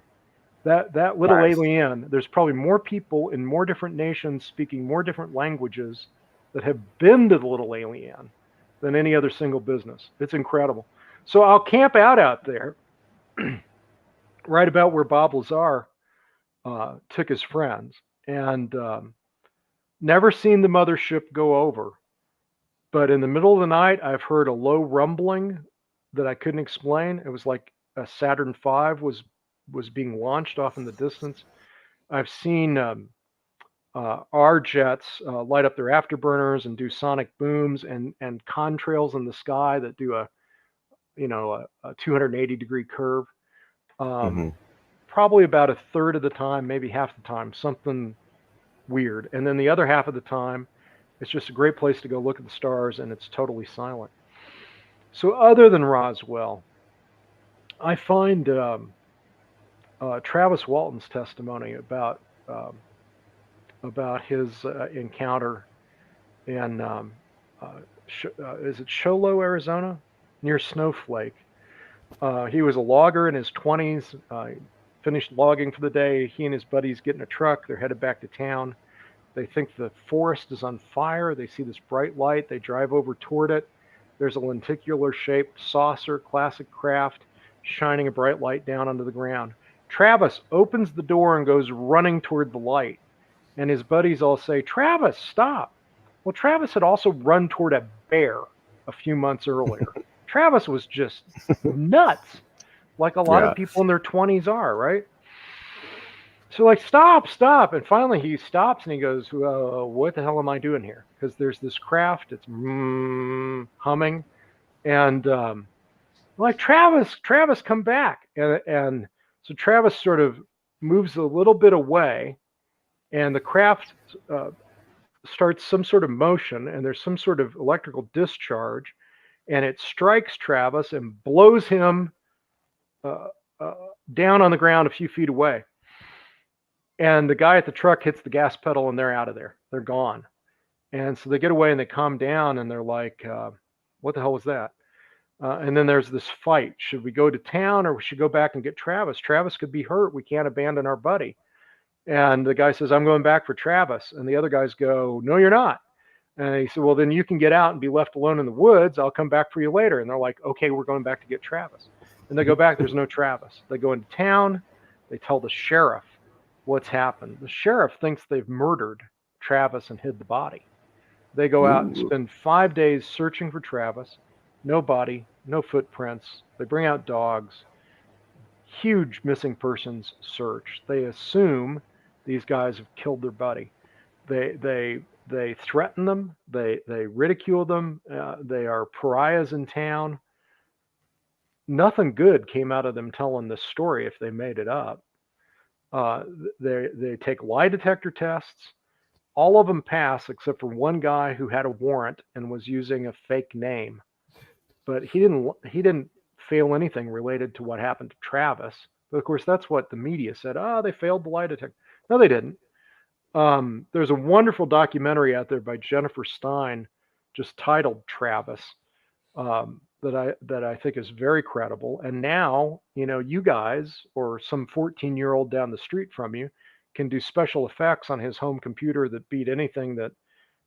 Speaker 2: That little alien, there's probably more people in more different nations speaking more different languages that have been to the little alien than any other single business. It's incredible. So I'll camp out there right about where Bob Lazar took his friends, and never seen the mothership go over. But in the middle of the night, I've heard a low rumbling that I couldn't explain. It was like a Saturn V was being launched off in the distance. I've seen our jets light up their afterburners and do sonic booms and contrails in the sky that do a 280-degree curve. Probably about a third of the time, maybe half the time, something weird. And then the other half of the time, it's just a great place to go look at the stars, and it's totally silent. So other than Roswell, I find Travis Walton's testimony about his encounter in is it Sholo, Arizona, near Snowflake. He was a logger in his 20s. Finished logging for the day. He and his buddies get in a truck. They're headed back to town. They think the forest is on fire. They see this bright light. They drive over toward it. There's a lenticular-shaped saucer, classic craft, shining a bright light down onto the ground. Travis opens the door and goes running toward the light. And his buddies all say, "Travis, stop." Well, Travis had also run toward a bear a few months earlier. Travis was just nuts, like a lot of people in their 20s are, right? So like, stop. And finally he stops and he goes, what the hell am I doing here? Because there's this craft, it's humming. And like, Travis, come back. And so Travis sort of moves a little bit away, and the craft starts some sort of motion, and there's some sort of electrical discharge, and it strikes Travis and blows him down on the ground a few feet away. And the guy at the truck hits the gas pedal, and they're out of there. They're gone. And so they get away and they calm down, and they're like, what the hell was that? And then there's this fight. Should we go to town, or we should go back and get Travis? Travis could be hurt. We can't abandon our buddy. And the guy says, I'm going back for Travis. And the other guys go, no, you're not. And he said, well, then you can get out and be left alone in the woods. I'll come back for you later. And they're like, okay, we're going back to get Travis. And they go back. There's no Travis. They go into town. They tell the sheriff what's happened. The sheriff thinks they've murdered Travis and hid the body. They go out and spend 5 days searching for Travis. No body, no footprints. They bring out dogs. Huge missing persons search. They assume these guys have killed their buddy. They threaten them. They ridicule them. They are pariahs in town. Nothing good came out of them telling this story if they made it up. They take lie detector tests. All of them pass except for one guy who had a warrant and was using a fake name. But he didn't fail anything related to what happened to Travis. But of course, that's what the media said. They failed the lie detector. No, they didn't. There's a wonderful documentary out there by Jennifer Stein, just titled Travis, that I think is very credible. And now, you guys or some 14-year-old down the street from you can do special effects on his home computer that beat anything that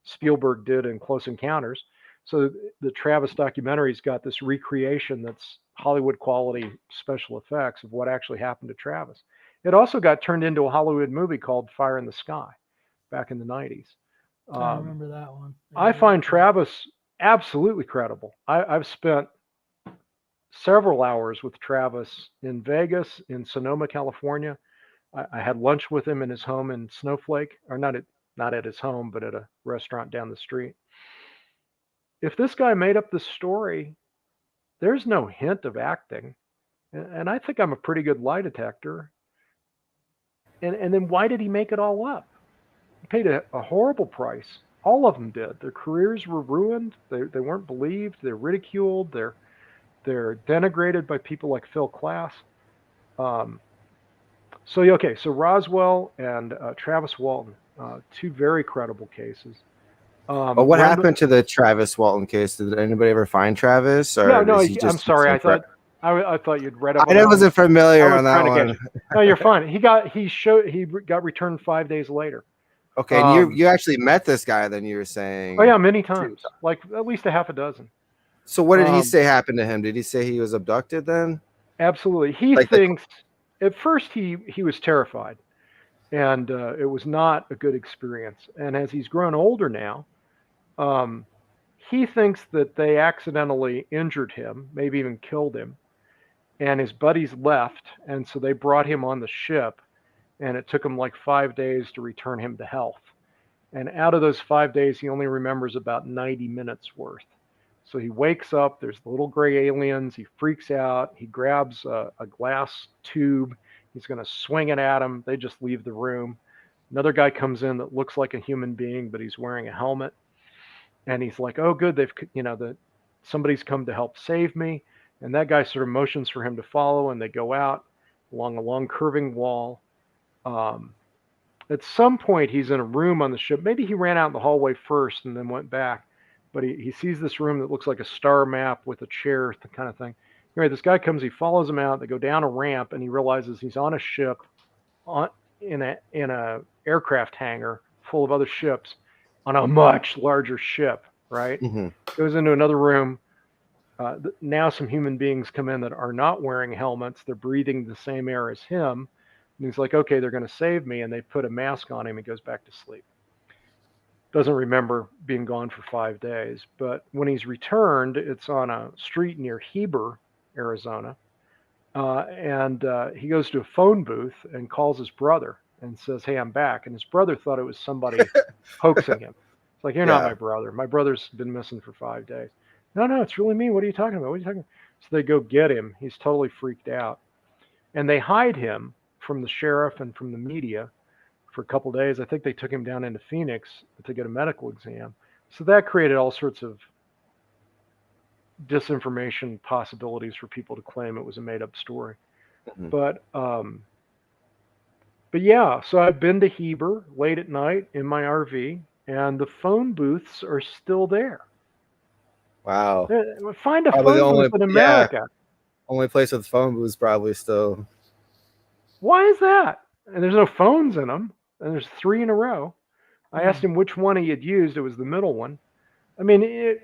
Speaker 2: Spielberg did in Close Encounters. So the Travis documentary's got this recreation that's Hollywood quality special effects of what actually happened to Travis. It also got turned into a Hollywood movie called Fire in the Sky back in the 90s.
Speaker 3: I remember that one.
Speaker 2: I find Travis absolutely credible. I've spent several hours with Travis in Vegas, in Sonoma, California. I had lunch with him in his home in Snowflake, or not at his home, but at a restaurant down the street. If this guy made up this story, there's no hint of acting. And I think I'm a pretty good lie detector. And then why did he make it all up? He paid a horrible price. All of them did. Their careers were ruined. They weren't believed. They're ridiculed. They're denigrated by people like Phil Klass. So Roswell and Travis Walton, two very credible cases.
Speaker 1: But what happened to the Travis Walton case? Did anybody ever find Travis? Or
Speaker 2: Yeah, no,
Speaker 1: is he just
Speaker 2: I'm sorry. I thought you'd read up.
Speaker 1: I wasn't familiar on that one.
Speaker 2: No, you're fine. He got returned 5 days later.
Speaker 1: Okay, and you actually met this guy, then you were saying?
Speaker 2: Oh yeah, many times, like at least a half a dozen.
Speaker 1: So what did he say happened to him? Did he say he was abducted then?
Speaker 2: Absolutely. He thinks at first he was terrified, and it was not a good experience. And as he's grown older now, he thinks that they accidentally injured him, maybe even killed him, and his buddies left, and so they brought him on the ship, and it took him like 5 days to return him to health. And out of those 5 days, he only remembers about 90 minutes worth. So he wakes up, there's the little gray aliens, he freaks out, he grabs a glass tube, he's going to swing it at him, they just leave the room. Another guy comes in that looks like a human being, but he's wearing a helmet. And he's like, oh, good, somebody's come to help save me. And that guy sort of motions for him to follow, and they go out along a long curving wall. At some point, he's in a room on the ship. Maybe he ran out in the hallway first and then went back. But he sees this room that looks like a star map with a chair, the kind of thing. Anyway, this guy comes, he follows him out. They go down a ramp, and he realizes he's on a ship in a aircraft hangar full of other ships on a much larger ship, right? Mm-hmm. Goes into another room. Now some human beings come in that are not wearing helmets. They're breathing the same air as him. And he's like, okay, they're going to save me. And they put a mask on him and goes back to sleep. Doesn't remember being gone for 5 days. But when he's returned, it's on a street near Heber, Arizona. And he goes to a phone booth and calls his brother and says, hey, I'm back. And his brother thought it was somebody hoaxing him. It's like, you're not my brother. My brother's been missing for 5 days. No, it's really me. What are you talking about? What are you talking about? So they go get him. He's totally freaked out. And they hide him from the sheriff and from the media for a couple of days. I think they took him down into Phoenix to get a medical exam. So that created all sorts of disinformation possibilities for people to claim it was a made-up story. Mm-hmm. But yeah, so I've been to Heber late at night in my RV, and the phone booths are still there.
Speaker 1: Wow.
Speaker 2: Find a phone booth in America.
Speaker 1: Yeah. Only place with phone booths probably still.
Speaker 2: Why is that? And there's no phones in them. And there's 3 in a row. I asked him which one he had used. It was the middle one. I mean,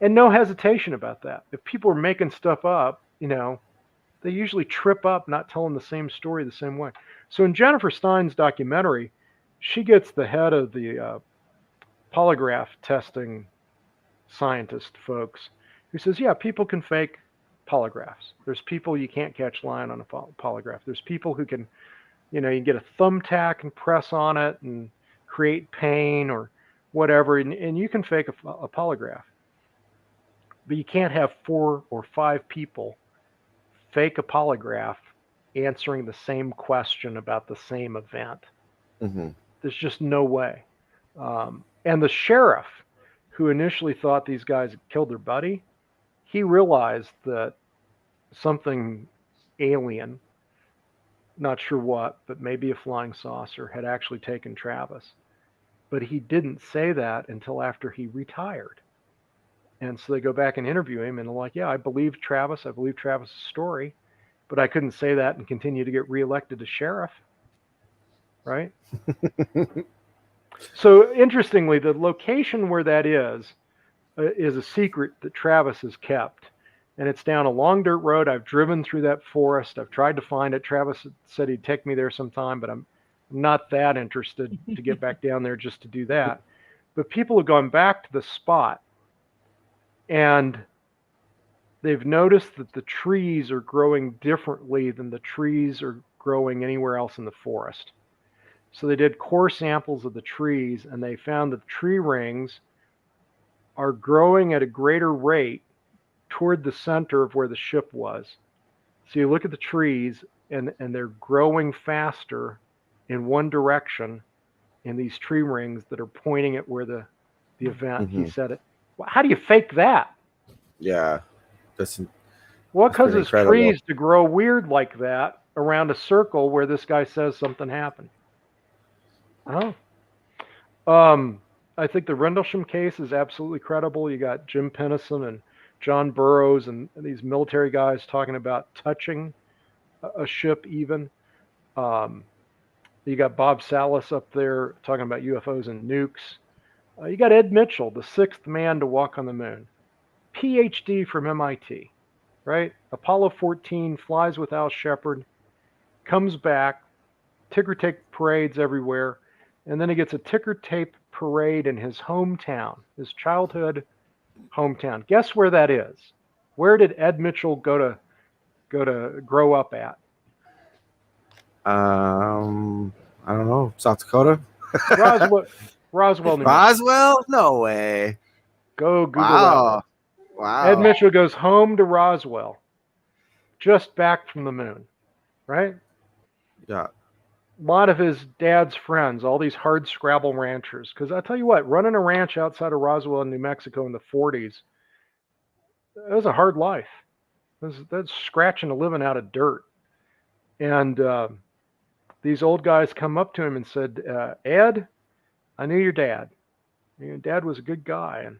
Speaker 2: and no hesitation about that. If people are making stuff up, they usually trip up not telling the same story the same way. So in Jennifer Stein's documentary, she gets the head of the polygraph testing scientist folks who says, yeah, people can fake polygraphs. There's people you can't catch lying on a polygraph. There's people who can, you can get a thumbtack and press on it and create pain or whatever, and you can fake a polygraph. But you can't have 4 or 5 people fake a polygraph answering the same question about the same event. Mm-hmm. There's just no way. And the sheriff, who initially thought these guys killed their buddy, he realized that something alien, not sure what, but maybe a flying saucer, had actually taken Travis. But he didn't say that until after he retired. And so they go back and interview him, and they're like, yeah, I believe Travis. I believe Travis' story, but I couldn't say that and continue to get reelected as sheriff. Right? So interestingly, the location where that is a secret that Travis has kept. And it's down a long dirt road. I've driven through that forest. I've tried to find it. Travis said he'd take me there sometime, but I'm not that interested to get back down there just to do that. But people have gone back to the spot, and they've noticed that the trees are growing differently than the trees are growing anywhere else in the forest. So they did core samples of the trees, and they found that the tree rings are growing at a greater rate toward the center of where the ship was. So you look at the trees, and they're growing faster in one direction in these tree rings that are pointing at where the event, he said it. Well, how do you fake that?
Speaker 1: Yeah.
Speaker 2: What causes trees to grow weird like that around a circle where this guy says something happened? Oh. I think the Rendlesham case is absolutely credible. You got Jim Pennison and John Burroughs and these military guys talking about touching a ship even. You got Bob Salas up there talking about UFOs and nukes. You got Ed Mitchell, the sixth man to walk on the moon. PhD from MIT, right? Apollo 14 flies with Al Shepard, comes back, ticker tape parades everywhere, and then he gets a ticker tape parade in his hometown, his childhood hometown. Guess where that is? Where did Ed Mitchell go to grow up at?
Speaker 1: I don't know. South Dakota?
Speaker 2: Roswell, New Mexico.
Speaker 1: Roswell? No way.
Speaker 2: Go Google
Speaker 1: Wow.
Speaker 2: that.
Speaker 1: Wow.
Speaker 2: Ed Mitchell goes home to Roswell, just back from the moon, right?
Speaker 1: Yeah.
Speaker 2: A lot of his dad's friends, all these hard scrabble ranchers. Because I tell you what, running a ranch outside of Roswell in New Mexico in the 40s, that was a hard life. That's scratching a living out of dirt. And these old guys come up to him and said, Ed, I knew your dad. Your dad was a good guy. And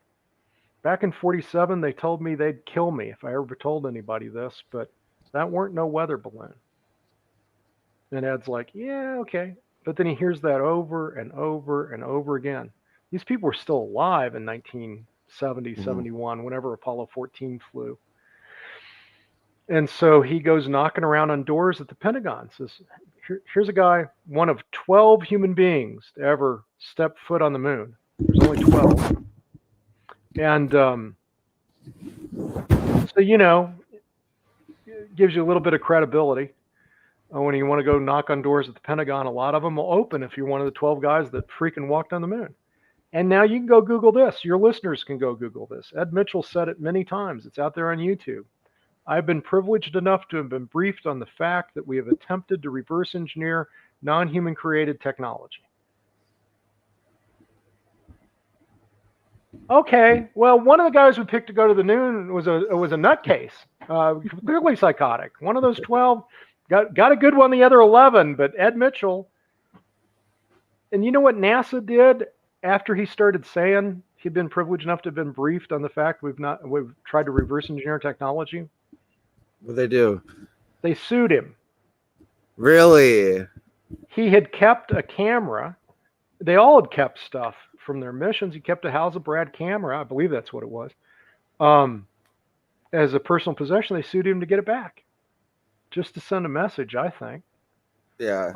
Speaker 2: back in 47, they told me they'd kill me if I ever told anybody this, but that weren't no weather balloon. And Ed's like, yeah, okay. But then he hears that over and over and over again. These people were still alive in 1970, 71, whenever Apollo 14 flew. And so he goes knocking around on doors at the Pentagon, says, here's a guy, one of 12 human beings to ever step foot on the moon. There's only 12. And so, it gives you a little bit of credibility. When you want to go knock on doors at the Pentagon, a lot of them will open if you're one of the 12 guys that freaking walked on the moon. And now you can go Google this. Your listeners can go Google this. Ed Mitchell said it many times. It's out there on YouTube. I've been privileged enough to have been briefed on the fact that we have attempted to reverse engineer non-human created technology. Okay, well, one of the guys we picked to go to the moon was a nutcase, clearly psychotic. One of those 12 got a good one, the other 11, but Ed Mitchell. And you know what NASA did after he started saying he'd been privileged enough to have been briefed on the fact we've tried to reverse engineer technology?
Speaker 1: What they do?
Speaker 2: They sued him.
Speaker 1: Really?
Speaker 2: He had kept a camera. They all had kept stuff from their missions. He kept a Hasselblad camera. I believe that's what it was. As a personal possession, they sued him to get it back. Just to send a message, I think.
Speaker 1: Yeah.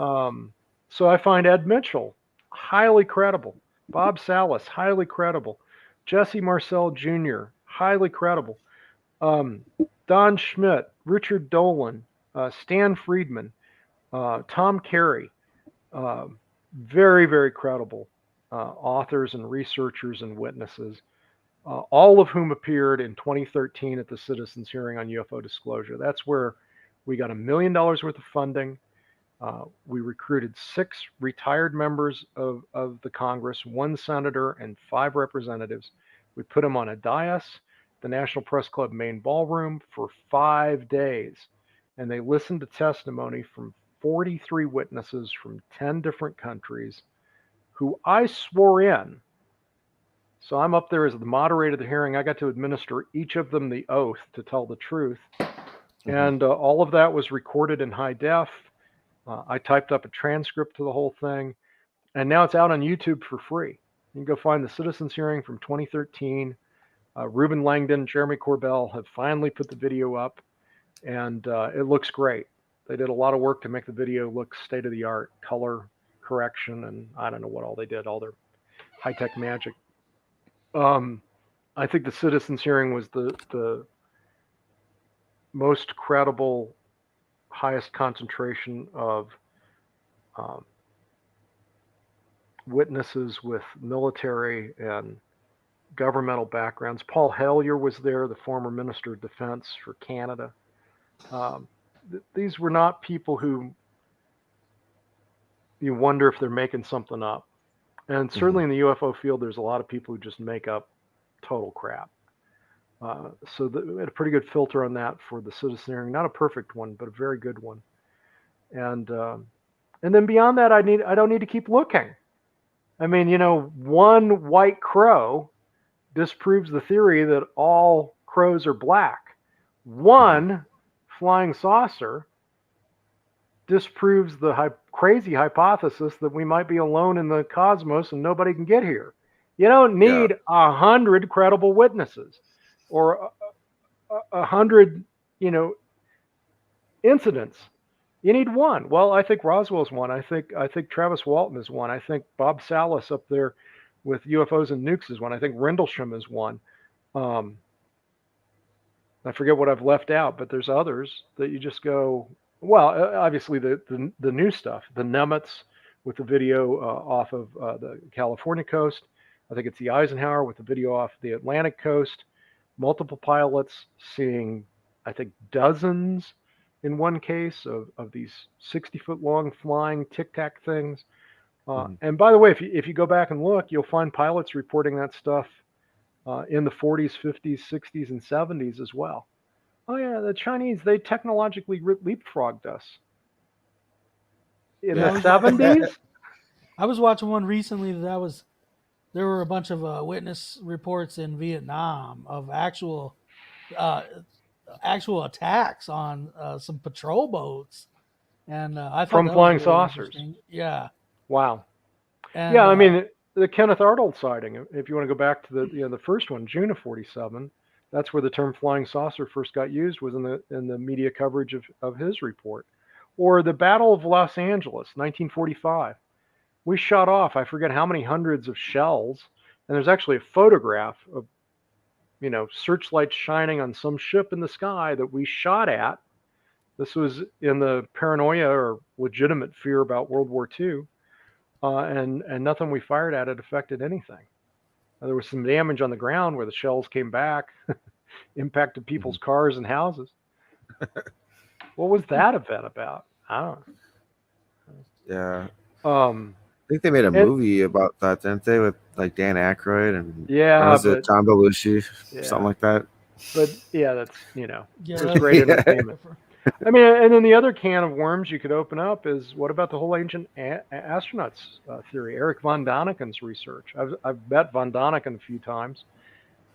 Speaker 2: So I find Ed Mitchell highly credible. Bob Salas, highly credible. Jesse Marcel Jr., highly credible. Don Schmidt, Richard Dolan, Stan Friedman, Tom Carey, very, very credible authors and researchers and witnesses, all of whom appeared in 2013 at the Citizens Hearing on UFO Disclosure. That's where we got $1 million worth of funding. We recruited 6 retired members of the Congress, 1 senator, and 5 representatives. We put them on a dais, the National Press Club main ballroom, for 5 days. And they listened to testimony from 43 witnesses from 10 different countries who I swore in. So I'm up there as the moderator of the hearing. I got to administer each of them the oath to tell the truth. And all of that was recorded in high def. I typed up a transcript to the whole thing. And now it's out on YouTube for free. You can go find the Citizens Hearing from 2013. Reuben Langdon, Jeremy Corbell have finally put the video up. And it looks great. They did a lot of work to make the video look state-of-the-art, color correction, and I don't know what all they did, all their high-tech magic. I think the Citizens Hearing was the most credible, highest concentration of witnesses with military and governmental backgrounds. Paul Hellyer was there, the former Minister of Defense for Canada. These were not people who you wonder if they're making something up. And certainly in the UFO field, there's a lot of people who just make up total crap. So we had a pretty good filter on that for the Citizen Hearing. Not a perfect one, but a very good one. And then beyond that, I don't need to keep looking. I mean, one white crow disproves the theory that all crows are black. One flying saucer disproves the crazy hypothesis that we might be alone in the cosmos and nobody can get here. You don't need 100 credible witnesses or 100, incidents. You need one. Well, I think Roswell's one. I think Travis Walton is one. I think Bob Salas up there with UFOs and nukes is one. I think Rendlesham is one. I forget what I've left out, but there's others that you just go. Well, obviously the new stuff, the Nemitz with the video off of the California coast. I think it's the Eisenhower with the video off the Atlantic coast. Multiple pilots seeing, I think, dozens in one case of these 60-foot long flying Tic Tac things. And by the way, if you go back and look, you'll find pilots reporting that stuff in the 40s, 50s, 60s, and 70s as well. Oh yeah, the Chinese, they technologically leapfrogged us. In the 70s?
Speaker 3: I was watching one recently there were a bunch of witness reports in Vietnam of actual attacks on some patrol boats, and I thought
Speaker 2: from
Speaker 3: that
Speaker 2: flying
Speaker 3: was really
Speaker 2: saucers.
Speaker 3: Yeah.
Speaker 2: Wow.
Speaker 3: And,
Speaker 2: yeah, I mean the Kenneth Arnold sighting. If you want to go back to the first one, June of '47, that's where the term flying saucer first got used. Was in the media coverage of his report, or the Battle of Los Angeles, 1945. We shot off, I forget how many hundreds of shells, and there's actually a photograph of, searchlights shining on some ship in the sky that we shot at. This was in the paranoia or legitimate fear about World War II, and nothing we fired at it affected anything. There was some damage on the ground where the shells came back, impacted people's cars and houses. What was that event about? I don't know.
Speaker 1: Yeah. I think they made a movie about that, didn't they? With like Dan Aykroyd and was it John Belushi, something like that?
Speaker 2: But yeah, that's it was great entertainment. I mean, and then the other can of worms you could open up is what about the whole ancient astronauts theory? Eric von Daniken's research. I've met von Daniken a few times.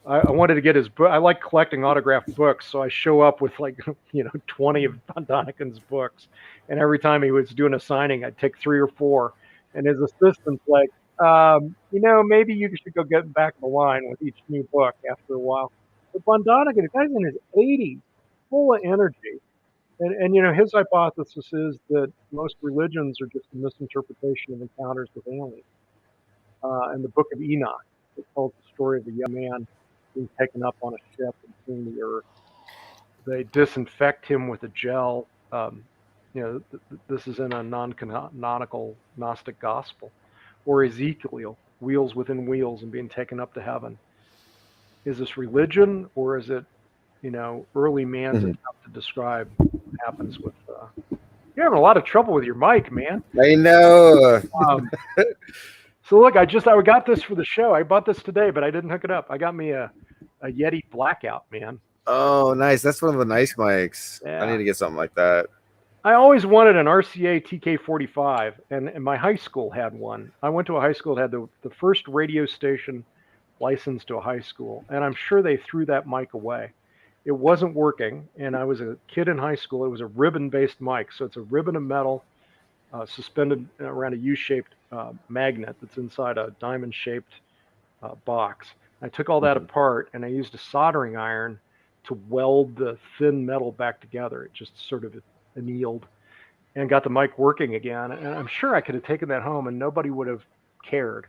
Speaker 2: I wanted to get his book. I like collecting autographed books, so I show up with 20 of von Daniken's books, and every time he was doing a signing, I'd take 3 or 4. And his assistant's like, maybe you should go get back in the line with each new book after a while. But von Daniken, the guy's in his 80s, full of energy. And his hypothesis is that most religions are just a misinterpretation of encounters with aliens. And the Book of Enoch, it tells the story of a young man being taken up on a ship and seeing the earth. They disinfect him with a gel. This is in a non-canonical Gnostic gospel, or Ezekiel, wheels within wheels and being taken up to heaven. Is this religion, or is it, early man's attempt to describe what happens with? You're having a lot of trouble with your mic, man.
Speaker 1: I know.
Speaker 2: So look, I got this for the show. I bought this today, but I didn't hook it up. I got me a Yeti Blackout, man.
Speaker 1: Oh, nice. That's one of the nice mics. Yeah. I need to get something like that.
Speaker 2: I always wanted an RCA TK45, and my high school had one. I went to a high school that had the first radio station licensed to a high school, and I'm sure they threw that mic away. It wasn't working, and I was a kid in high school. It was a ribbon-based mic, so it's a ribbon of metal suspended around a U-shaped magnet that's inside a diamond-shaped box. I took all that apart, and I used a soldering iron to weld the thin metal back together. It just sort of annealed, and got the mic working again. And I'm sure I could have taken that home and nobody would have cared.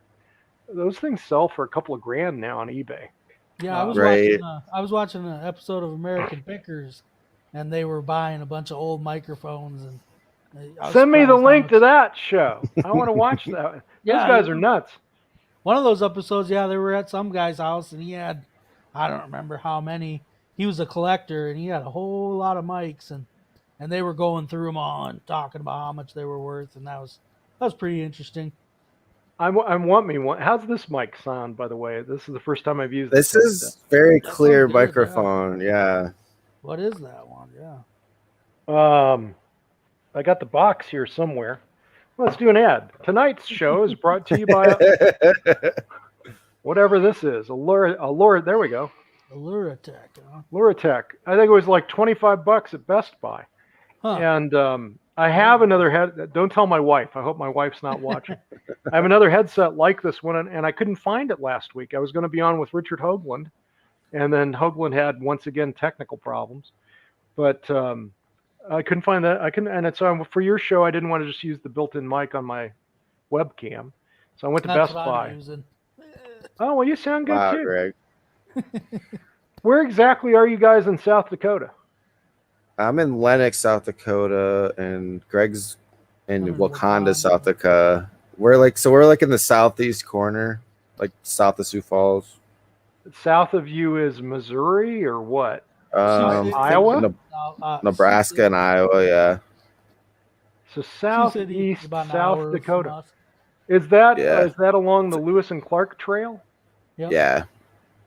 Speaker 2: Those things sell for a couple of grand now on eBay.
Speaker 3: Yeah, I was watching an episode of American Pickers, and they were buying a bunch of old microphones. And
Speaker 2: send me the link to that show. I want to watch that. Those guys are nuts.
Speaker 3: One of those episodes, they were at some guy's house, and he had, I don't remember how many. He was a collector, and he had a whole lot of mics, and they were going through them all and talking about how much they were worth, and that was pretty interesting. I want me one. How's this mic sound, by the way? This is the first time I've used
Speaker 1: this. This is very clear microphone. Yeah.
Speaker 3: What is that one? Yeah.
Speaker 2: I got the box here somewhere. Let's do an ad. Tonight's show is brought to you by whatever this is. Allure. There we go.
Speaker 3: Alluratech, huh?
Speaker 2: Luratech. I think it was like $25 at Best Buy.
Speaker 3: Huh.
Speaker 2: And I have another head. Don't tell my wife. I hope my wife's not watching. I have another headset like this one, and I couldn't find it last week. I was going to be on with Richard Hoagland, and then Hoagland had once again technical problems. But I couldn't find that. And so for your show, I didn't want to just use the built-in mic on my webcam, so I went to
Speaker 3: That's
Speaker 2: Best
Speaker 3: what
Speaker 2: Buy.
Speaker 3: I'm using.
Speaker 2: Oh well, you sound good
Speaker 1: Wow,
Speaker 2: too.
Speaker 1: Greg.
Speaker 2: Where exactly are you guys in South Dakota?
Speaker 1: I'm in Lenox, South Dakota, and Greg's in
Speaker 3: I'm in
Speaker 1: Wakanda,
Speaker 3: Wakanda.
Speaker 1: South Dakota. We're like in the southeast corner, like south of Sioux Falls.
Speaker 2: South of you is Missouri or what?
Speaker 3: Iowa?
Speaker 1: Nebraska and Iowa, yeah.
Speaker 2: So southeast
Speaker 3: about
Speaker 2: South Dakota. Is that along the Lewis and Clark Trail?
Speaker 3: Yep.
Speaker 1: Yeah.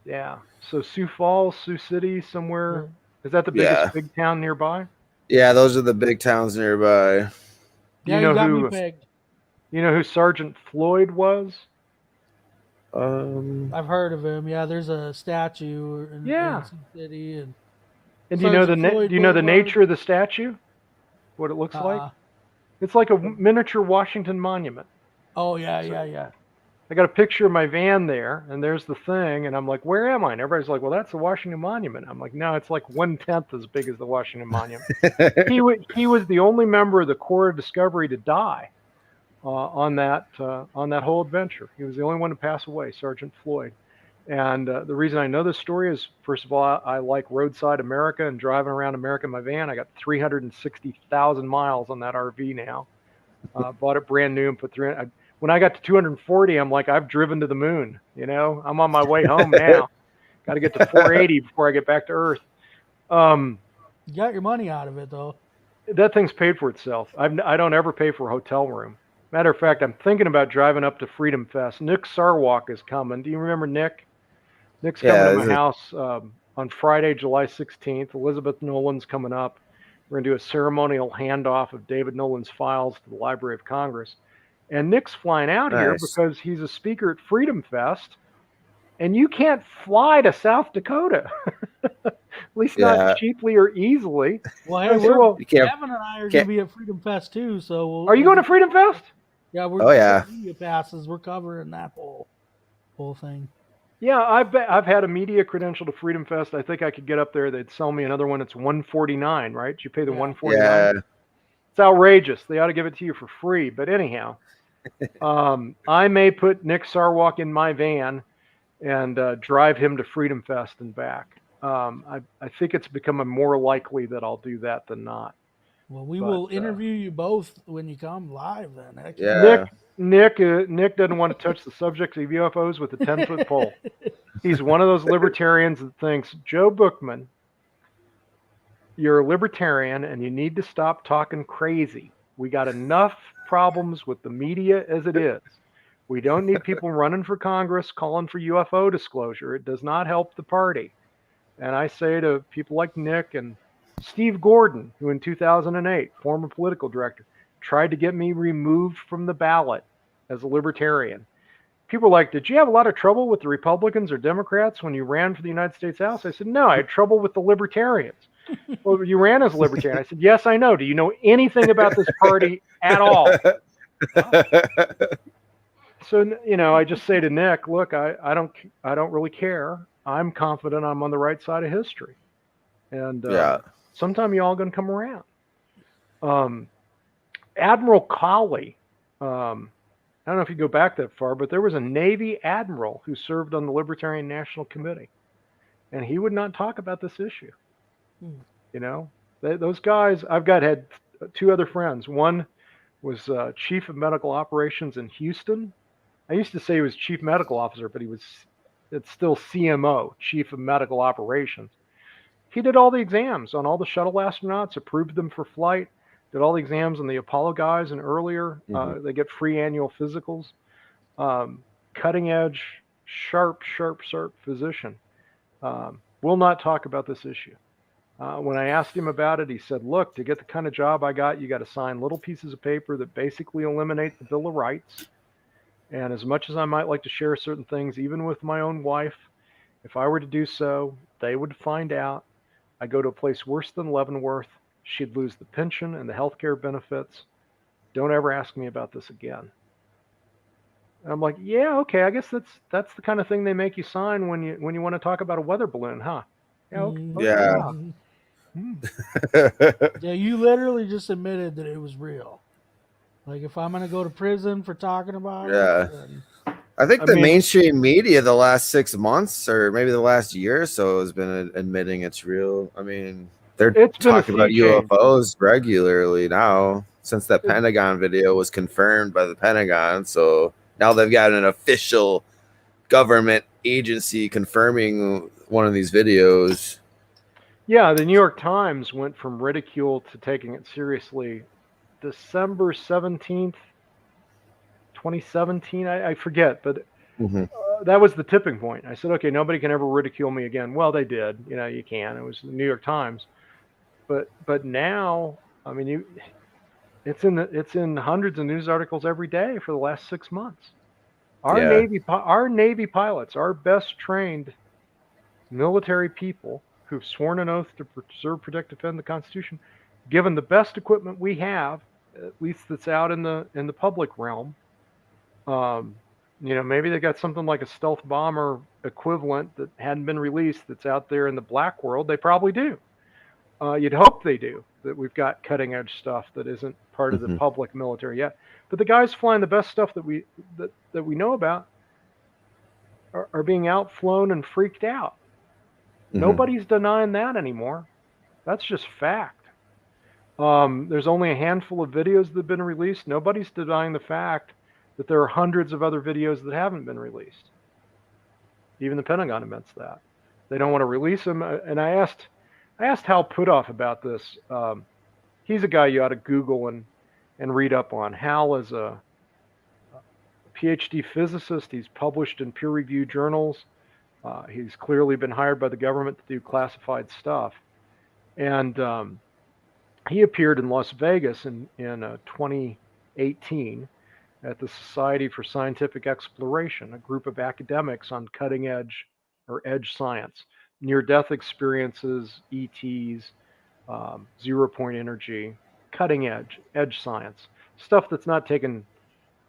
Speaker 2: Yeah. So Sioux Falls, Sioux City, somewhere. Is that the biggest big town nearby?
Speaker 1: Yeah, those are the big towns nearby.
Speaker 3: Yeah, you got me pegged.
Speaker 2: You know who Sergeant Floyd was?
Speaker 3: I've heard of him. Yeah, there's a statue in Sioux City, and
Speaker 2: do you know the nature of the statue? What it looks like? It's like a miniature Washington Monument.
Speaker 3: Oh yeah.
Speaker 2: I got a picture of my van there, and there's the thing, and I'm like, where am I? And everybody's like, well, that's the Washington Monument. I'm like, no, it's like 1/10 as big as the Washington Monument. He was the only member of the Corps of Discovery to die on that whole adventure. He was the only one to pass away, Sergeant Floyd. And the reason I know this story is, first of all, I like roadside America and driving around America in my van. I got 360,000 miles on that RV now. Bought it brand new and put 300. When I got to 240, I'm like, I've driven to the moon. You know, I'm on my way home now. Got to get to 480 before I get back to Earth.
Speaker 3: You got your money out of it, though.
Speaker 2: That thing's paid for itself. I don't ever pay for a hotel room. Matter of fact, I'm thinking about driving up to Freedom Fest. Nick Sarwalk is coming. Do you remember Nick? Nick's coming to my house on Friday, July 16th. Elizabeth Nolan's coming up. We're going to do a ceremonial handoff of David Nolan's files to the Library of Congress. And Nick's flying out here because he's a speaker at Freedom Fest, and you can't fly to South Dakota, at least not cheaply or easily.
Speaker 3: Well, hey, Kevin and I are going to be at Freedom Fest too. So
Speaker 2: are you going to Freedom Fest?
Speaker 3: Yeah, we're media passes. We're covering that whole thing. Yeah,
Speaker 2: I've had a media credential to Freedom Fest. I think I could get up there. They'd sell me another one. It's $149, right? You pay the $149.
Speaker 1: Yeah.
Speaker 2: It's outrageous. They ought to give it to you for free. But anyhow, I may put Nick Sarwalk in my van and drive him to Freedom Fest and back. I think it's becoming more likely that I'll do that than not.
Speaker 3: Well, we will interview you both when you come live then. Actually.
Speaker 1: Yeah.
Speaker 2: Nick doesn't want to touch the subject of UFOs with a 10-foot pole. He's one of those libertarians that thinks, Joe Buchman, you're a libertarian and you need to stop talking crazy. We got enough problems with the media as it is. We don't need people running for Congress calling for UFO disclosure. It does not help the party. And I say to people like Nick and Steve Gordon, who in 2008, former political director, tried to get me removed from the ballot as a libertarian. People were like, did you have a lot of trouble with the Republicans or Democrats when you ran for the United States House? I said, no, I had trouble with the libertarians. Well, you ran as a libertarian. I said, yes, I know. Do you know anything about this party at all? So, I just say to Nick, look, I don't really care. I'm confident I'm on the right side of history. And sometime you all going to come around. Admiral Colley, I don't know if you go back that far, but there was a Navy admiral who served on the Libertarian National Committee, and he would not talk about this issue. Those guys, had two other friends. One was chief of medical operations in Houston. I used to say he was chief medical officer, but it's still CMO, chief of medical operations. He did all the exams on all the shuttle astronauts, approved them for flight, did all the exams on the Apollo guys and earlier. They get free annual physicals. Cutting edge, sharp physician. Will not talk about this issue. When I asked him about it, he said, look, to get the kind of job I got, you got to sign little pieces of paper that basically eliminate the Bill of Rights. And as much as I might like to share certain things, even with my own wife, if I were to do so, they would find out. I go to a place worse than Leavenworth. She'd lose the pension and the health care benefits. Don't ever ask me about this again. And I'm like, yeah, okay. I guess that's the kind of thing they make you sign when you want to talk about a weather balloon, huh? Yeah. Okay,
Speaker 1: Yeah.
Speaker 3: Yeah, you literally just admitted that it was real. Like, if I'm gonna go to prison for talking about
Speaker 1: Yeah.
Speaker 3: it, then
Speaker 1: I think the mainstream media the last 6 months or maybe the last year or so has been admitting it's real. I mean, they're talking about UFOs regularly now since that Pentagon video was confirmed by the Pentagon. So now they've got an official government agency confirming one of these videos.
Speaker 2: Yeah, the New York Times went from ridicule to taking it seriously. December 17th, 2017, I forget, but that was the tipping point. I said, okay, nobody can ever ridicule me again. Well, they did. You know, you can. It was the New York Times. But now, I mean, it's in hundreds of news articles every day for the last 6 months. Our Navy pilots, our best trained military people who've sworn an oath to preserve, protect, defend the Constitution, given the best equipment we have, at least that's out in the public realm. You know, maybe they got something like a stealth bomber equivalent that hadn't been released that's out there in the black world. They probably do. You'd hope they do, that we've got cutting edge stuff that isn't part of the public military yet. But the guys flying the best stuff that we know about are being outflown and freaked out. Nobody's denying that anymore. That's just fact. There's only a handful of videos that have been released. Nobody's denying the fact that there are hundreds of other videos that haven't been released. Even the Pentagon admits that. They don't want to release them. And I asked Hal Puthoff about this. He's a guy you ought to Google and read up on. Hal is a PhD physicist. He's published in peer-reviewed journals. He's clearly been hired by the government to do classified stuff. And he appeared in Las Vegas in 2018 at the Society for Scientific Exploration, a group of academics on cutting edge or edge science, near-death experiences, ETs, zero-point energy, cutting edge science, stuff that's not taken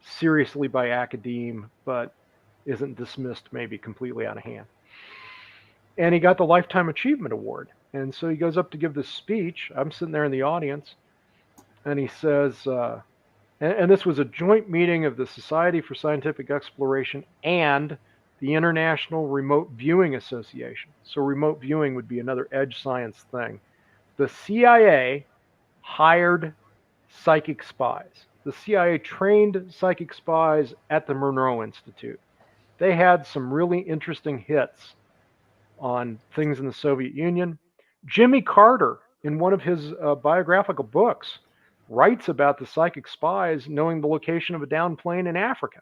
Speaker 2: seriously by academe, but isn't dismissed maybe completely out of hand. And he got the Lifetime Achievement Award. And so he goes up to give this speech. I'm sitting there in the audience, and he says, and this was a joint meeting of the Society for Scientific Exploration and the International Remote Viewing Association. So remote viewing would be another edge science thing. The CIA hired psychic spies. The CIA trained psychic spies at the Monroe Institute. They had some really interesting hits on things in the Soviet Union. Jimmy Carter, in one of his biographical books, writes about the psychic spies knowing the location of a downed plane in Africa.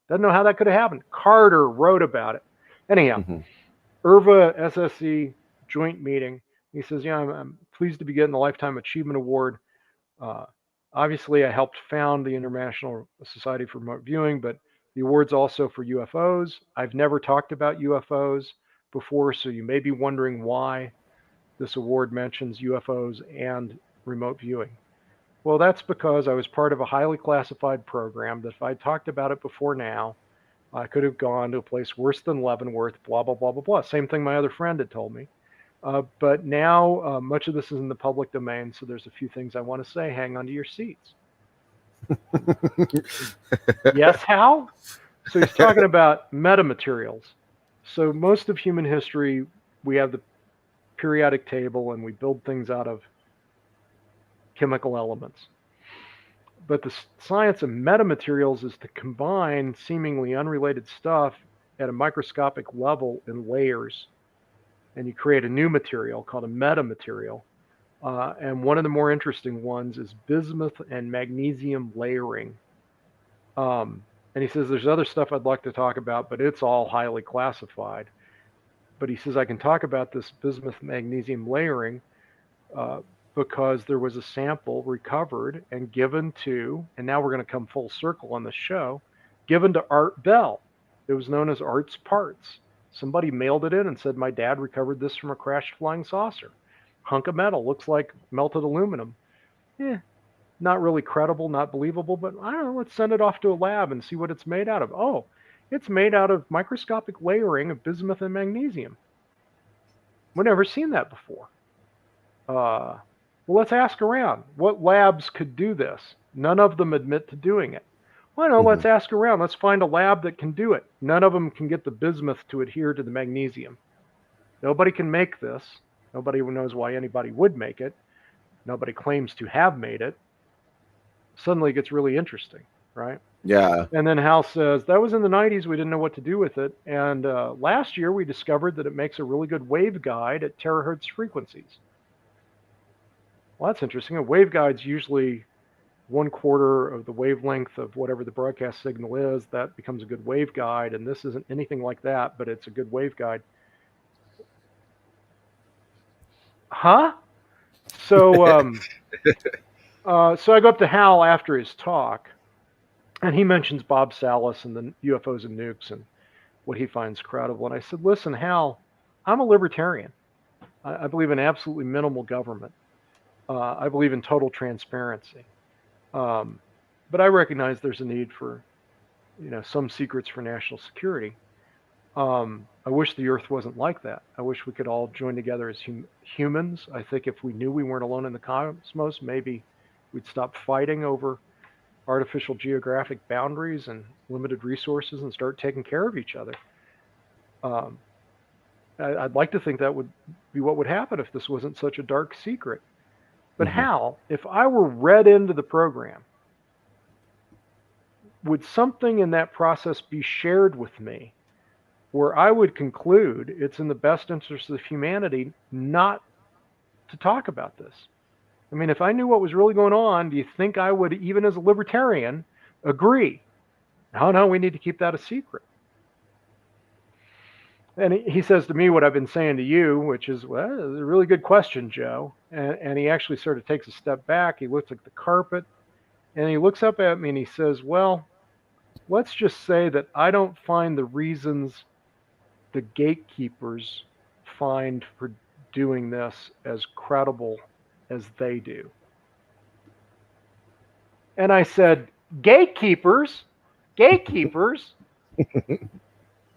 Speaker 2: Doesn't know how that could have happened. Carter wrote about it. Anyhow, IRVA SSE joint meeting. He says, yeah, I'm pleased to be getting the Lifetime Achievement Award. Obviously, I helped found the International Society for Remote Viewing, but the award's also for UFOs. I've never talked about UFOs before, so you may be wondering why this award mentions UFOs and remote viewing. Well, that's because I was part of a highly classified program that if I talked about it before now, I could have gone to a place worse than Leavenworth, blah, blah, blah, blah, blah. Same thing my other friend had told me. But now much of this is in the public domain, so there's a few things I want to say. Hang on to your seats. Yes, Hal? So he's talking about metamaterials. So most of human history, we have the periodic table and we build things out of chemical elements. But the science of metamaterials is to combine seemingly unrelated stuff at a microscopic level in layers. And you create a new material called a metamaterial. And one of the more interesting ones is bismuth and magnesium layering. And he says, there's other stuff I'd like to talk about, but it's all highly classified. But he says, I can talk about this bismuth magnesium layering because there was a sample recovered and given to, and now we're going to come full circle on the show, given to Art Bell. It was known as Art's Parts. Somebody mailed it in and said, my dad recovered this from a crashed flying saucer. Hunk of metal, looks like melted aluminum. Not really credible, not believable, but I don't know, let's send it off to a lab and see what it's made out of. Oh, it's made out of microscopic layering of bismuth and magnesium. We've never seen that before. Well, let's ask around. What labs could do this? None of them admit to doing it. Well, no, let's ask around. Let's find a lab that can do it. None of them can get the bismuth to adhere to the magnesium. Nobody can make this. Nobody knows why anybody would make it. Nobody claims to have made it. Suddenly it gets really interesting, right?
Speaker 1: Yeah.
Speaker 2: And then Hal says, that was in the 90s. We didn't know what to do with it. And last year we discovered that it makes a really good waveguide at terahertz frequencies. Well, that's interesting. A waveguide's usually 1/4 of the wavelength of whatever the broadcast signal is. That becomes a good waveguide. And this isn't anything like that, but it's a good waveguide. Huh? So, so I go up to Hal after his talk, and he mentions Bob Salas and the UFOs and nukes and what he finds credible. And I said, listen, Hal, I'm a libertarian. I believe in absolutely minimal government. I believe in total transparency. But I recognize there's a need for, some secrets for national security. I wish the Earth wasn't like that. I wish we could all join together as humans. I think if we knew we weren't alone in the cosmos, maybe we'd stop fighting over artificial geographic boundaries and limited resources and start taking care of each other. I'd like to think that would be what would happen if this wasn't such a dark secret. But Hal, if I were read into the program, would something in that process be shared with me where I would conclude it's in the best interest of humanity not to talk about this? I mean, if I knew what was really going on, do you think I would, even as a libertarian, agree? No, we need to keep that a secret. And he says to me what I've been saying to you, which is, well, it's a really good question, Joe. And he actually sort of takes a step back. He looks at the carpet, and he looks up at me and he says, well, let's just say that I don't find the reasons the gatekeepers find for doing this as credible as they do. And I said, gatekeepers? Gatekeepers?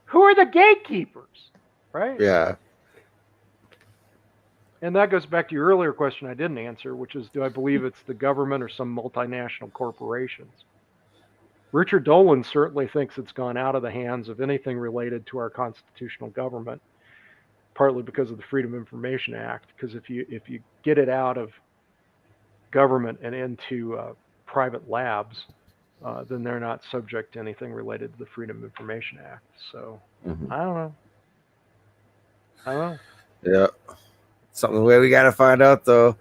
Speaker 2: Who are the gatekeepers? Right?
Speaker 1: Yeah.
Speaker 2: And that goes back to your earlier question I didn't answer, which is, do I believe it's the government or some multinational corporations? Richard Dolan certainly thinks it's gone out of the hands of anything related to our constitutional government, partly because of the Freedom of Information Act, because if you get it out of government and into private labs, then they're not subject to anything related to the Freedom of Information Act. So, I don't know.
Speaker 1: Yeah. Something we got to find out, though.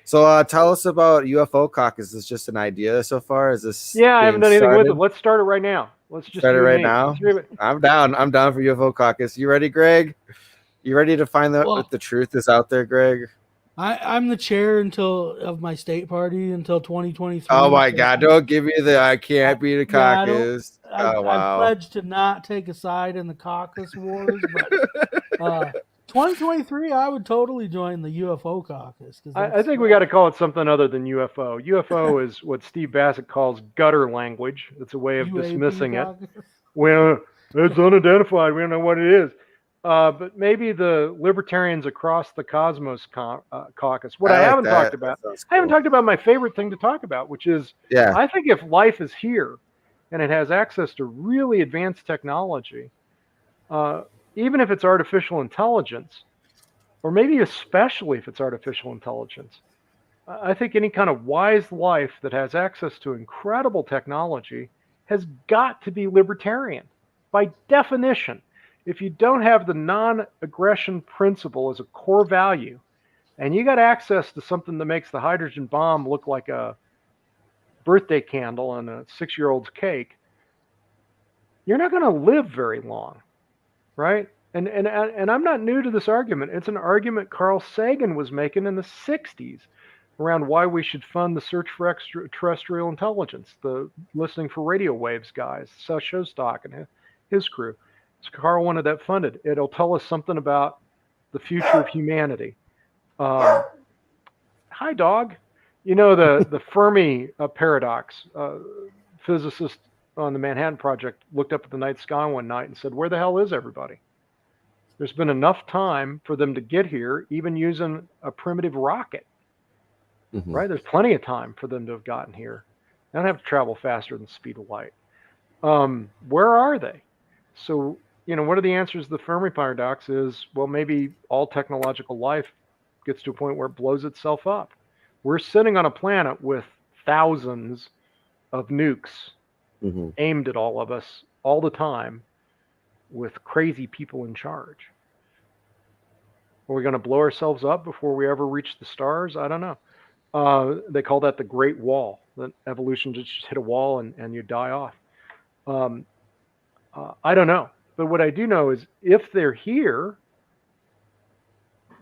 Speaker 1: So tell us about UFO caucus. Is this just an idea so far? Is this?
Speaker 2: Yeah, I haven't done anything with it. Let's start it right now. Let's just
Speaker 1: start it right now. I'm down. I'm down for UFO caucus. You ready, Greg? You ready to find out what the truth is out there, Greg?
Speaker 3: I'm the chair of my state party until 2023.
Speaker 1: Oh my God! Don't give me the I can't be the caucus.
Speaker 3: I pledged to not take a side in the caucus wars, but 2023, I would totally join the UFO caucus.
Speaker 2: I think we got to call it something other than UFO. UFO is what Steve Bassett calls gutter language. It's a way of dismissing it. Well, it's unidentified. We don't know what it is. But maybe the libertarians across the cosmos caucus. What I haven't talked about, I haven't talked about my favorite thing to talk about, which is, I think if life is here and it has access to really advanced technology, even if it's artificial intelligence, or maybe especially if it's artificial intelligence, I think any kind of wise life that has access to incredible technology has got to be libertarian by definition. If you don't have the non-aggression principle as a core value, and you got access to something that makes the hydrogen bomb look like a birthday candle on a 6-year-old's cake, you're not going to live very long, right? And I'm not new to this argument. It's an argument Carl Sagan was making in the 60s around why we should fund the search for extraterrestrial intelligence, the listening for radio waves guys, Seth Shostak and his crew. So Carl wanted that funded. It'll tell us something about the future of humanity. Hi, dog. You know, the Fermi paradox. Physicists on the Manhattan Project looked up at the night sky one night and said, where the hell is everybody? There's been enough time for them to get here, even using a primitive rocket, right? There's plenty of time for them to have gotten here. They don't have to travel faster than the speed of light. Where are they? So, one of the answers to the Fermi paradox is, well, maybe all technological life gets to a point where it blows itself up. We're sitting on a planet with thousands of nukes aimed at all of us all the time with crazy people in charge. Are we going to blow ourselves up before we ever reach the stars? I don't know. They call that the Great Wall. That evolution just hit a wall and you die off. I don't know. But what I do know is if they're here,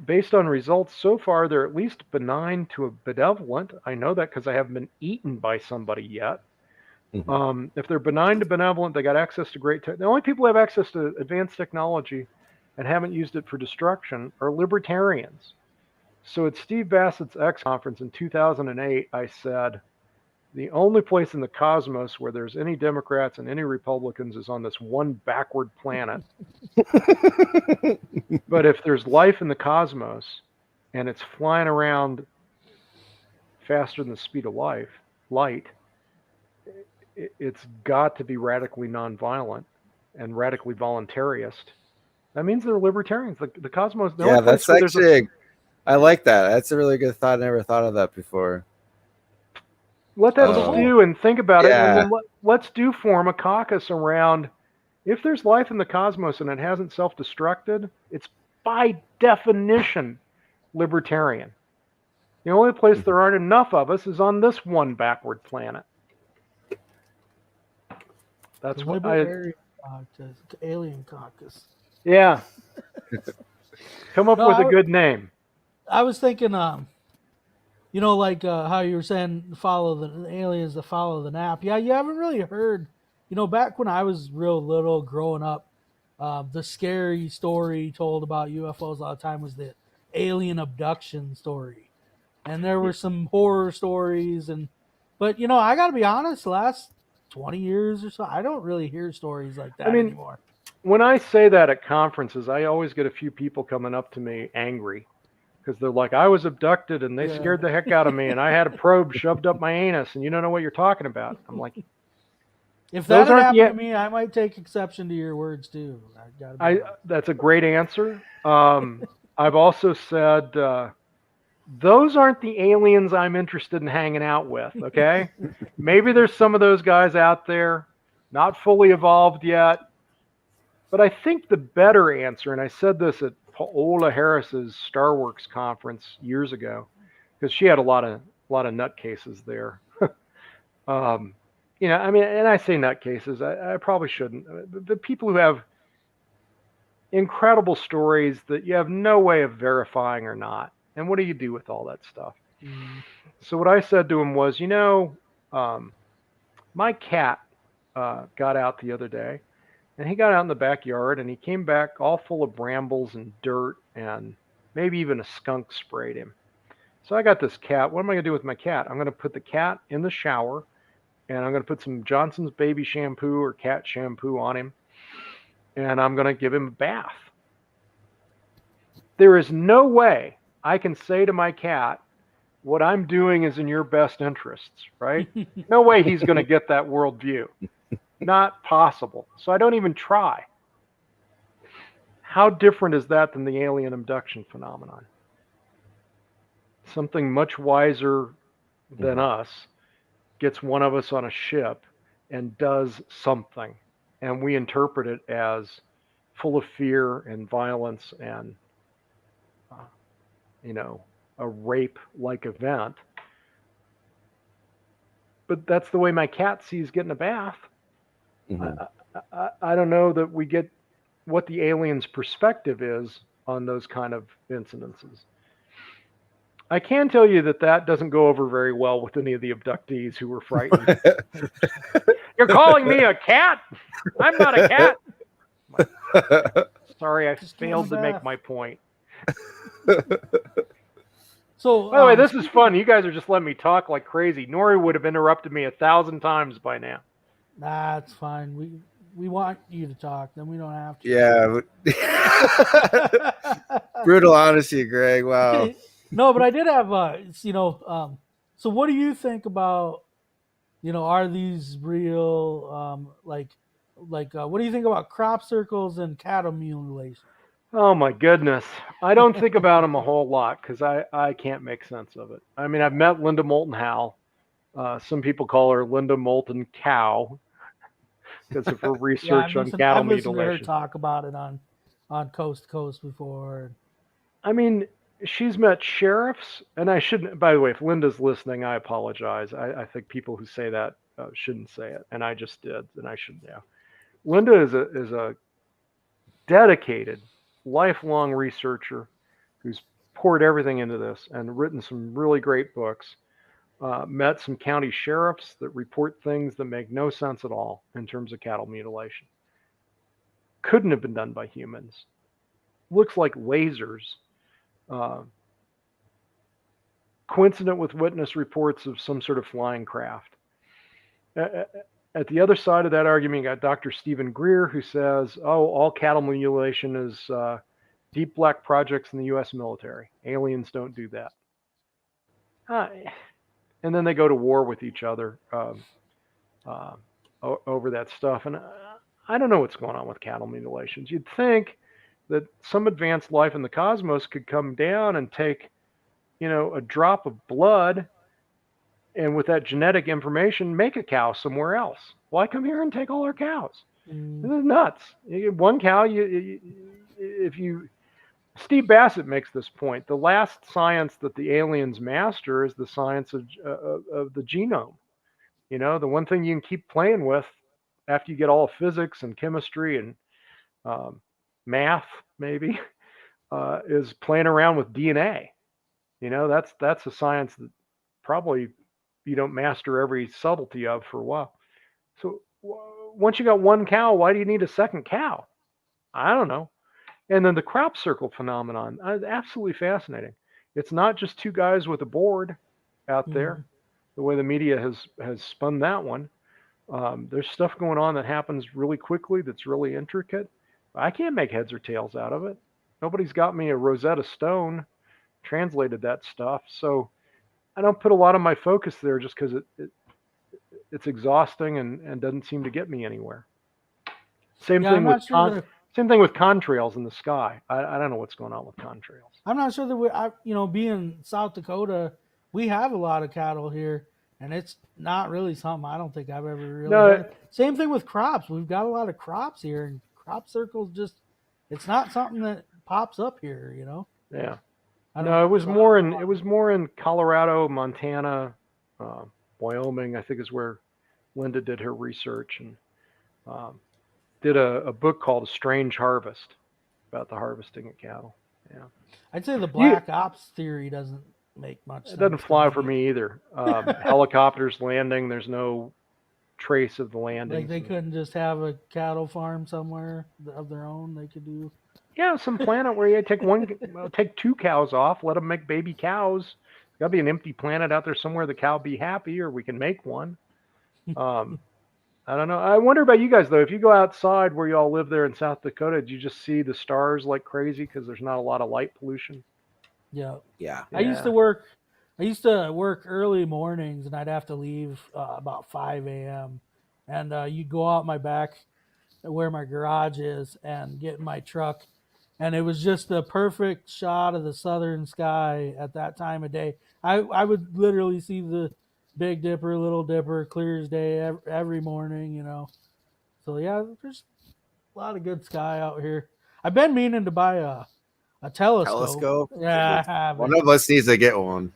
Speaker 2: based on results so far, they're at least benign to a benevolent. I know that because I haven't been eaten by somebody yet. If they're benign to benevolent, they got access to great tech. The only people who have access to advanced technology and haven't used it for destruction are libertarians. So at Steve Bassett's X conference in 2008, I said, the only place in the cosmos where there's any Democrats and any Republicans is on this one backward planet. But if there's life in the cosmos and it's flying around faster than the speed of light, it's got to be radically nonviolent and radically voluntarist. That means they're libertarians. The cosmos.
Speaker 1: Yeah, that's actually. I like that. That's a really good thought. I never thought of that before.
Speaker 2: Let that stew and think about it. And then let's form a caucus around if there's life in the cosmos and it hasn't self-destructed, it's by definition libertarian. The only place there aren't enough of us is on this one backward planet. That's what
Speaker 3: Alien Caucus.
Speaker 2: Yeah. Come up with a good name.
Speaker 3: I was thinking, like how you were saying, follow the aliens to follow the nap. Yeah, you haven't really heard, back when I was real little growing up, the scary story told about UFOs all the time was the alien abduction story. And there were some horror stories. But I got to be honest, the last 20 years or so, I don't really hear stories like that anymore.
Speaker 2: When I say that at conferences, I always get a few people coming up to me angry because they're like, I was abducted and they scared the heck out of me and I had a probe shoved up my anus and you don't know what you're talking about. I'm like,
Speaker 3: if that had happened to me, I might take exception to your words too.
Speaker 2: That's a great answer. I've also said, those aren't the aliens I'm interested in hanging out with, okay? Maybe there's some of those guys out there, not fully evolved yet. But I think the better answer, and I said this at Paola Harris's Star Wars conference years ago, because she had a lot of nutcases there. And I say nutcases, I probably shouldn't. The people who have incredible stories that you have no way of verifying or not. And what do you do with all that stuff? So what I said to him was, my cat got out the other day. And he got out in the backyard and he came back all full of brambles and dirt and maybe even a skunk sprayed him. So I got this cat. What am I going to do with my cat? I'm going to put the cat in the shower and I'm going to put some Johnson's baby shampoo or cat shampoo on him. And I'm going to give him a bath. There is no way I can say to my cat, what I'm doing is in your best interests, right? No way he's going to get that worldview. Not possible. So I don't even try. How different is that than the alien abduction phenomenon? Something much wiser than us gets one of us on a ship and does something. And we interpret it as full of fear and violence and, a rape-like event. But that's the way my cat sees getting a bath. I don't know that we get what the aliens' perspective is on those kind of incidences. I can tell you that doesn't go over very well with any of the abductees who were frightened. You're calling me a cat? I'm not a cat. Sorry, I failed to make my point.
Speaker 3: So,
Speaker 2: by the way, this is fun. You guys are just letting me talk like crazy. Nori would have interrupted me 1,000 times by now.
Speaker 3: That's fine. We want you to talk, then we don't have to.
Speaker 1: Yeah. Brutal honesty, Greg. Wow.
Speaker 3: No, but I did have, so what do you think about, are these real, what do you think about crop circles and cattle mutilation?
Speaker 2: Oh my goodness. I don't think about them a whole lot because I can't make sense of it. I mean, I've met Linda Moulton Howe. Some people call her Linda Moulton Cow because of her research on cattle
Speaker 3: I've listened
Speaker 2: mutilation.
Speaker 3: to her talk about it on Coast to Coast before.
Speaker 2: I mean, she's met sheriffs, and I shouldn't, by the way, if Linda's listening, I apologize. I think people who say that shouldn't say it, and I just did, and I shouldn't have. Linda is a dedicated, lifelong researcher who's poured everything into this and written some really great books. Met some county sheriffs that report things that make no sense at all in terms of cattle mutilation. Couldn't have been done by humans. Looks like lasers. Coincident with witness reports of some sort of flying craft. At the other side of that argument, you got Dr. Stephen Greer, who says, all cattle mutilation is deep black projects in the U.S. military. Aliens don't do that. And then they go to war with each other over that stuff. And I don't know what's going on with cattle mutilations. You'd think that some advanced life in the cosmos could come down and take, a drop of blood, and with that genetic information, make a cow somewhere else. Why come here and take all our cows? This is nuts. You get one cow, Steve Bassett makes this point. The last science that the aliens master is the science of the genome. The one thing you can keep playing with after you get all of physics and chemistry and math, maybe, is playing around with DNA. That's a science that probably you don't master every subtlety of for a while. So once you got one cow, why do you need a second cow? I don't know. And then the crop circle phenomenon, absolutely fascinating. It's not just two guys with a board out there, the way the media has spun that one. There's stuff going on that happens really quickly that's really intricate. I can't make heads or tails out of it. Nobody's got me a Rosetta Stone, translated that stuff. So I don't put a lot of my focus there just because it's exhausting and doesn't seem to get me anywhere. Same thing with contrails in the sky. I don't know what's going on with contrails.
Speaker 3: I'm not sure that being South Dakota, we have a lot of cattle here, and it's not really something I don't think I've ever really heard. Same thing with crops. We've got a lot of crops here, and crop circles it's not something that pops up here,
Speaker 2: Yeah. No, it was more in Colorado, Montana, Wyoming, I think is where Linda did her research, and did a book called A Strange Harvest about the harvesting of cattle. Yeah.
Speaker 3: I'd say the black ops theory doesn't make much sense.
Speaker 2: It doesn't fly for me either. Helicopters landing, there's no trace of the landing.
Speaker 3: Like they couldn't just have a cattle farm somewhere of their own they could do.
Speaker 2: Yeah, some planet where you take two cows off, let them make baby cows. There's got to be an empty planet out there somewhere the cow be happy, or we can make one. I don't know. I wonder about you guys, though. If you go outside where you all live there in South Dakota, do you just see the stars like crazy because there's not a lot of light pollution?
Speaker 3: Yeah.
Speaker 1: Yeah.
Speaker 3: I used to work early mornings, and I'd have to leave about 5 a.m. And you'd go out my back where my garage is and get in my truck. And it was just the perfect shot of the southern sky at that time of day. I would literally see the Big Dipper, Little Dipper, clear as day every morning, So yeah, there's a lot of good sky out here. I've been meaning to buy a telescope. Yeah, I have.
Speaker 1: One of us needs to get one.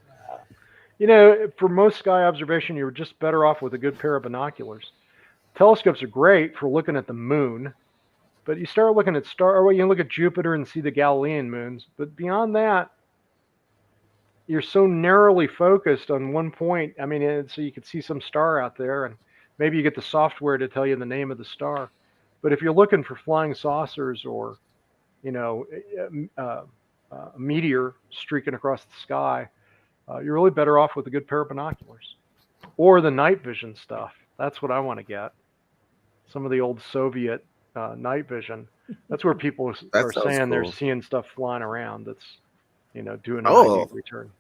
Speaker 2: For most sky observation, you're just better off with a good pair of binoculars. Telescopes are great for looking at the moon, But you start looking at you can look at Jupiter and see the Galilean moons. But beyond that, you're so narrowly focused on one point. I mean, so you could see some star out there, and maybe you get the software to tell you the name of the star. But if you're looking for flying saucers or, a meteor streaking across the sky, you're really better off with a good pair of binoculars or the night vision stuff. That's what I want to get. Some of the old Soviet night vision. That's where people are saying they're seeing stuff flying around. That's, doing an ID return.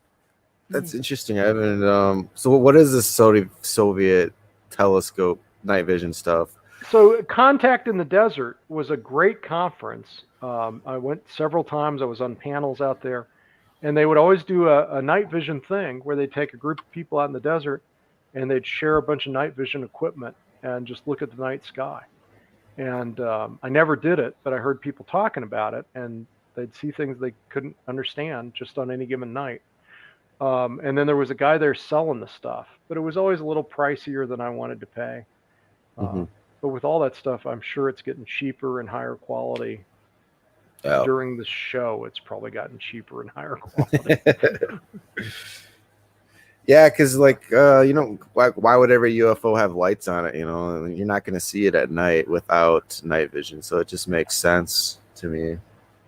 Speaker 1: That's interesting. I haven't. So what is this Soviet telescope night vision stuff?
Speaker 2: So Contact in the Desert was a great conference. I went several times. I was on panels out there, and they would always do a night vision thing where they'd take a group of people out in the desert and they'd share a bunch of night vision equipment and just look at the night sky. And I never did it, but I heard people talking about it, and they'd see things they couldn't understand just on any given night. And then there was a guy there selling the stuff, but it was always a little pricier than I wanted to pay. But with all that stuff, I'm sure it's getting cheaper and higher quality. Oh. During the show, it's probably gotten cheaper and higher quality.
Speaker 1: Yeah, because why would every UFO have lights on it? You're not going to see it at night without night vision. So it just makes sense to me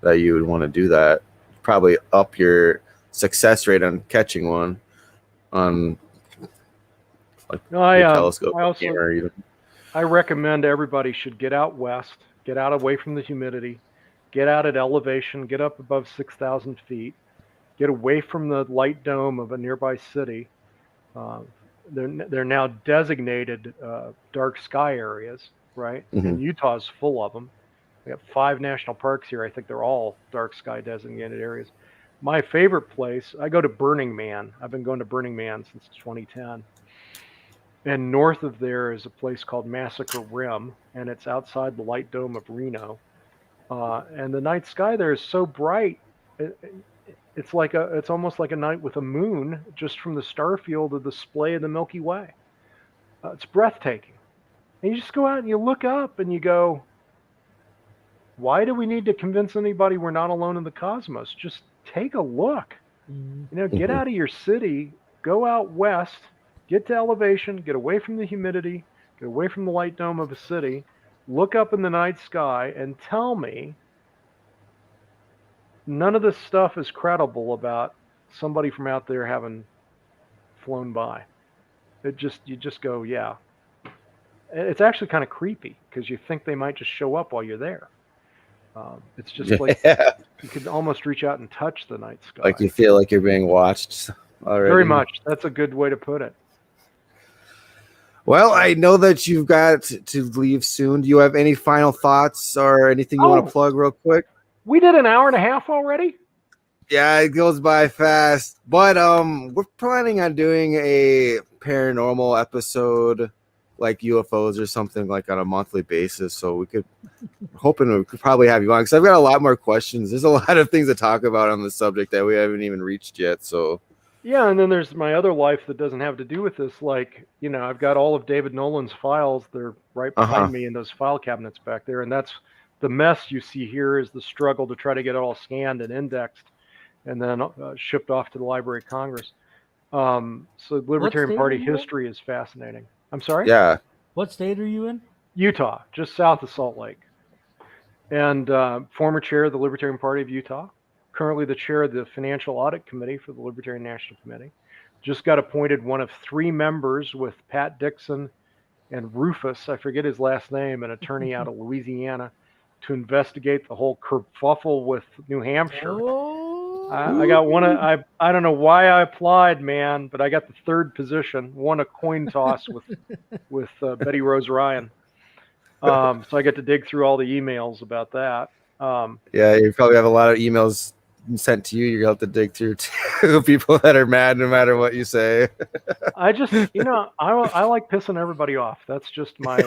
Speaker 1: that you would want to do that. Probably up your success rate on catching one on telescope.
Speaker 2: I recommend everybody should get out west, get out away from the humidity, get out at elevation, get up above 6,000 feet, get away from the light dome of a nearby city. They're now designated dark sky areas, right? And Utah's full of them. We have 5 national parks here. I think they're all dark sky designated areas. My favorite place, I go to Burning Man. I've been going to Burning Man since 2010. And north of there is a place called Massacre Rim, and it's outside the light dome of Reno. And the night sky there is so bright, it's almost like a night with a moon just from the star field of the display of the Milky Way. It's breathtaking. And you just go out and you look up and you go, why do we need to convince anybody we're not alone in the cosmos? Just take a look. Get out of your city, go out west, get to elevation, get away from the humidity, get away from the light dome of a city, look up in the night sky and tell me none of this stuff is credible about somebody from out there having flown by. You just go, yeah. It's actually kind of creepy because you think they might just show up while you're there. It's just like you could almost reach out and touch the night sky.
Speaker 1: Like you feel like you're being watched already.
Speaker 2: Very much. That's a good way to put it.
Speaker 1: Well, I know that you've got to leave soon. Do you have any final thoughts or anything you want to plug real quick?
Speaker 2: We did an hour and a half already?
Speaker 1: Yeah, it goes by fast. But we're planning on doing a paranormal episode like UFOs or something like on a monthly basis. So we could probably have you on because I've got a lot more questions. There's a lot of things to talk about on the subject that we haven't even reached yet. So
Speaker 2: yeah, and then there's my other life that doesn't have to do with this. Like, I've got all of David Nolan's files. They're right behind me in those file cabinets back there. And that's the mess you see here is the struggle to try to get it all scanned and indexed and then shipped off to the Library of Congress. So Libertarian Party history is fascinating. I'm sorry?
Speaker 1: Yeah.
Speaker 3: What state are you in? Utah,
Speaker 2: just south of Salt Lake. And former chair of the Libertarian Party of Utah. Currently the chair of the Financial Audit Committee for the Libertarian National Committee. Just got appointed one of 3 members with Pat Dixon and Rufus, I forget his last name, an attorney out of Louisiana, to investigate the whole kerfuffle with New Hampshire. I got one. I don't know why I applied, man, but I got the 3rd position. Won a coin toss with Betty Rose Ryan. So I get to dig through all the emails about that.
Speaker 1: Yeah, you probably have a lot of emails sent to you. You're going to have to dig through to people that are mad no matter what you say.
Speaker 2: I just, I like pissing everybody off. That's just my.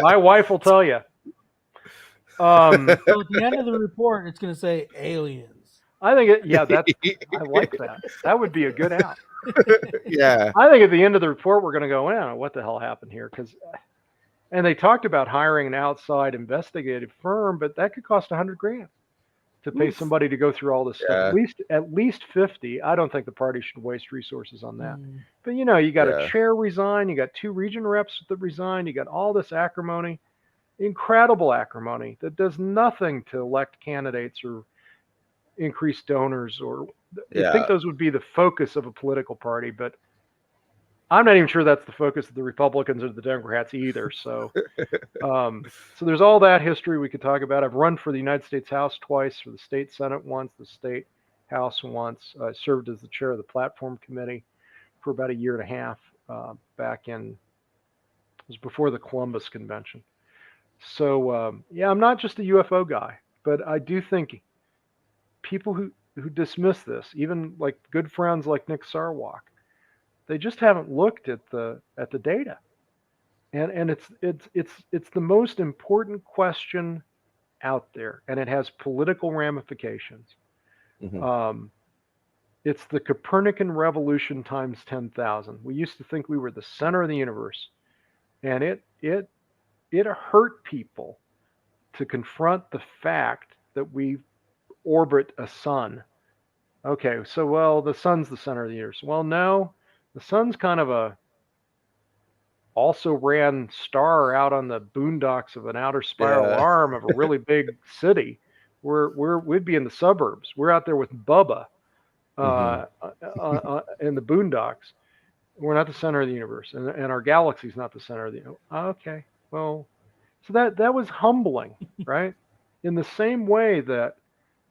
Speaker 2: My wife will tell you.
Speaker 3: So at the end of the report, it's going to say aliens.
Speaker 2: I think I like that. That would be a good out.
Speaker 1: Yeah.
Speaker 2: I think at the end of the report, we're going to go, what the hell happened here? Because And they talked about hiring an outside investigative firm, but that could cost $100,000 to pay somebody to go through all this stuff. At least 50. I don't think the party should waste resources on that. But you got a chair resign, you got 2 region reps that resign, you got all this acrimony, incredible acrimony that does nothing to elect candidates or increase donors, or I think those would be the focus of a political party, but I'm not even sure that's the focus of the Republicans or the Democrats either. So, so there's all that history we could talk about. I've run for the United States House twice, for the state Senate once, the state House once. I served as the chair of the platform committee for about a year and a half back in, it was before the Columbus Convention. So, I'm not just a UFO guy, but I do think people who dismiss this, even like good friends like Nick Sarwark, they just haven't looked at the data, and it's the most important question out there, and it has political ramifications. It's the Copernican revolution times 10,000. We used to think we were the center of the universe, and it hurt people to confront the fact that we orbit a sun. Okay, so the sun's the center of the universe. Well, no. The sun's kind of a also ran star out on the boondocks of an outer spiral arm of a really big city. We'd be in the suburbs. We're out there with Bubba in the boondocks. We're not the center of the universe, and our galaxy's not the center of the universe. Okay, well, so that was humbling, right? In the same way that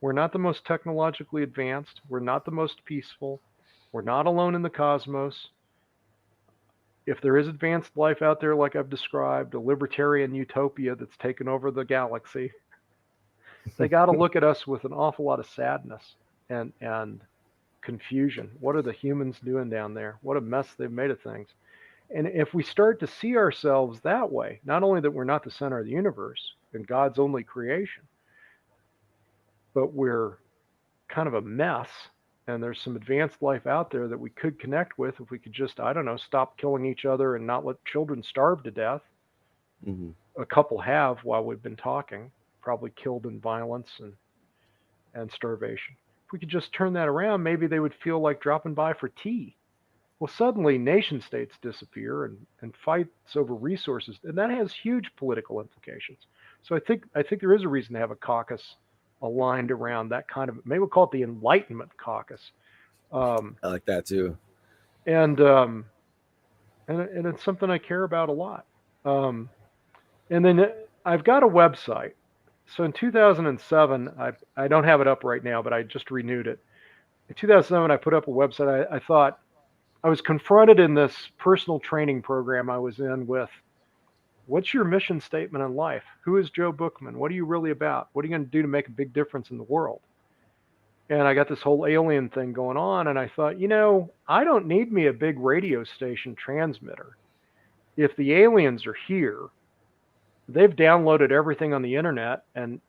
Speaker 2: we're not the most technologically advanced, we're not the most peaceful, we're not alone in the cosmos. If there is advanced life out there, like I've described, a libertarian utopia that's taken over the galaxy, they got to look at us with an awful lot of sadness and confusion. What are the humans doing down there? What a mess they've made of things. And if we start to see ourselves that way, not only that we're not the center of the universe and God's only creation, but we're kind of a mess, and there's some advanced life out there that we could connect with if we could just, I don't know, stop killing each other and not let children starve to death. A couple have while we've been talking, probably killed in violence and starvation. If we could just turn that around, maybe they would feel like dropping by for tea. Well, suddenly nation states disappear and fights over resources, and that has huge political implications. So I think there is a reason to have a caucus aligned around that kind of, maybe we'll call it the Enlightenment Caucus.
Speaker 1: I like that too.
Speaker 2: And it's something I care about a lot. And then I've got a website. So in 2007, I don't have it up right now, but I just renewed it. In 2007, I put up a website. I thought I was confronted in this personal training program I was in with, what's your mission statement in life? Who is Joe Buchman? What are you really about? What are you going to do to make a big difference in the world? And I got this whole alien thing going on, and I thought, I don't need me a big radio station transmitter. If the aliens are here, they've downloaded everything on the internet and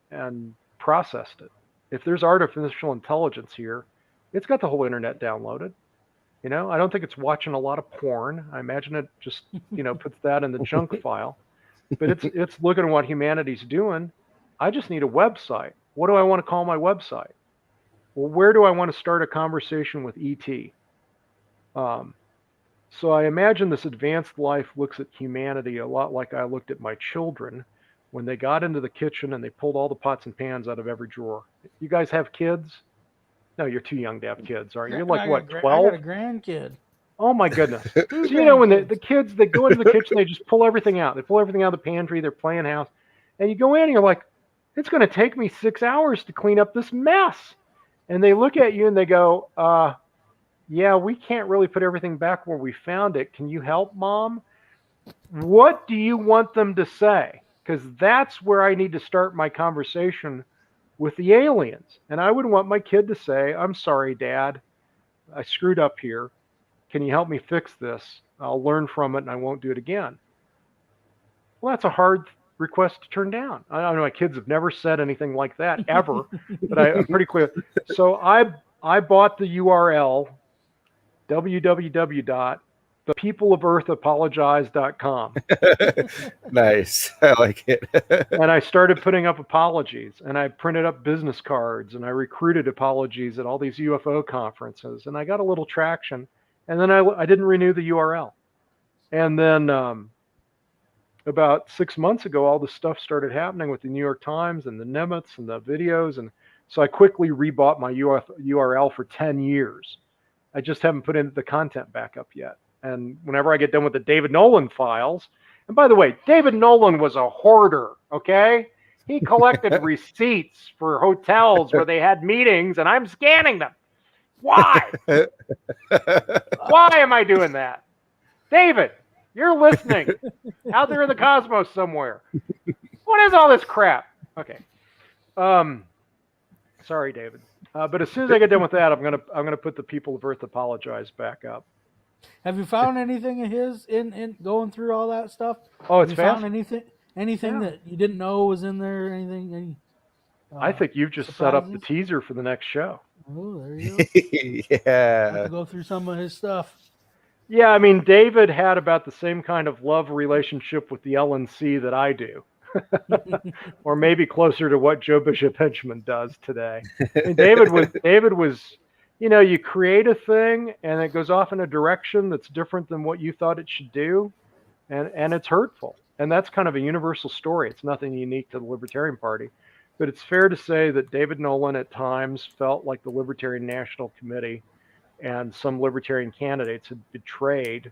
Speaker 2: processed it. If there's artificial intelligence here, it's got the whole internet downloaded. I don't think it's watching a lot of porn. I imagine it just, puts that in the junk file. But it's looking at what humanity's doing. I just need a website. What do I want to call my website? Well, where do I want to start a conversation with ET? So I imagine this advanced life looks at humanity a lot like I looked at my children when they got into the kitchen and they pulled all the pots and pans out of every drawer. You guys have kids? No, you're too young to have kids, aren't you? You're like, what, 12?
Speaker 3: I got a grandkid.
Speaker 2: Oh, my goodness. So, when the kids, they go into the kitchen, they just pull everything out. They pull everything out of the pantry, they're playing house. And you go in and you're like, it's going to take me 6 hours to clean up this mess. And they look at you and they go, yeah, we can't really put everything back where we found it. Can you help, Mom? What do you want them to say? Because that's where I need to start my conversation with the aliens. And I would want my kid to say, I'm sorry, Dad, I screwed up here. Can you help me fix this? I'll learn from it and I won't do it again. Well, that's a hard request to turn down. I don't know, my kids have never said anything like that ever, but I'm pretty clear. So I bought the URL www. thepeopleofearthapologize.com.
Speaker 1: Nice. I like it.
Speaker 2: And I started putting up apologies, and I printed up business cards, and I recruited apologies at all these UFO conferences, and I got a little traction. And then I didn't renew the URL. And then about 6 months ago, all this stuff started happening with the New York Times and the Nimitz and the videos. And so I quickly rebought my URL for 10 years. I just haven't put in the content back up yet. And whenever I get done with the David Nolan files, and by the way, David Nolan was a hoarder, okay? He collected receipts for hotels where they had meetings, and I'm scanning them. Why? Why am I doing that? David, you're listening out there in the cosmos somewhere. What is all this crap? Okay. Sorry, David. But as soon as I get done with that, I'm gonna put the People of Earth Apologize back up.
Speaker 3: Have you found anything of his in going through all that stuff?
Speaker 2: Oh, it's
Speaker 3: Have you
Speaker 2: fast.
Speaker 3: found anything that you didn't know was in there? Anything?
Speaker 2: I think you've just set up the teaser for the next show.
Speaker 3: Oh, there you go.
Speaker 1: Yeah.
Speaker 3: I'll have to go through some of his stuff.
Speaker 2: Yeah, I mean, David had about the same kind of love relationship with the LNC that I do. Or maybe closer to what Joe Bishop Henchman does today. I mean, David was, you create a thing and it goes off in a direction that's different than what you thought it should do, and it's hurtful. And that's kind of a universal story. It's nothing unique to the Libertarian Party. But it's fair to say that David Nolan at times felt like the Libertarian National Committee and some Libertarian candidates had betrayed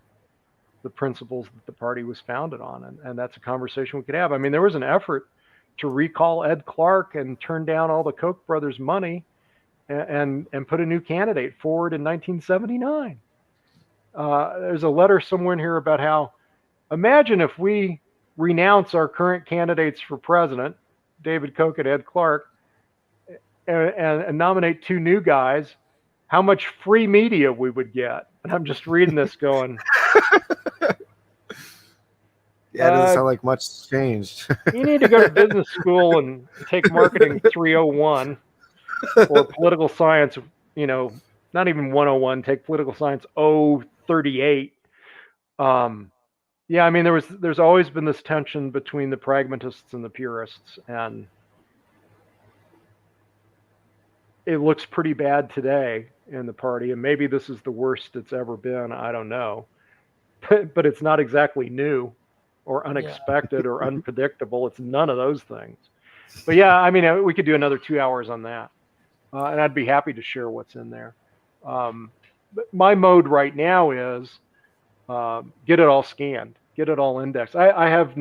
Speaker 2: the principles that the party was founded on. And that's a conversation we could have. I mean, there was an effort to recall Ed Clark and turn down all the Koch brothers' money and put a new candidate forward in 1979. There's a letter somewhere in here about how, imagine if we renounce our current candidates for president, David Koch and Ed Clark, and nominate two new guys, how much free media we would get. And I'm just reading this going,
Speaker 1: yeah, it doesn't sound like much changed.
Speaker 2: You need to go to business school and take marketing 301 or political science, not even 101, take political science 038. Yeah, I mean, there's always been this tension between the pragmatists and the purists, and it looks pretty bad today in the party, and maybe this is the worst it's ever been. I don't know, but it's not exactly new or unexpected or unpredictable. It's none of those things. But yeah, I mean, we could do another 2 hours on that, and I'd be happy to share what's in there. But my mode right now is get it all scanned, get it all indexed. I have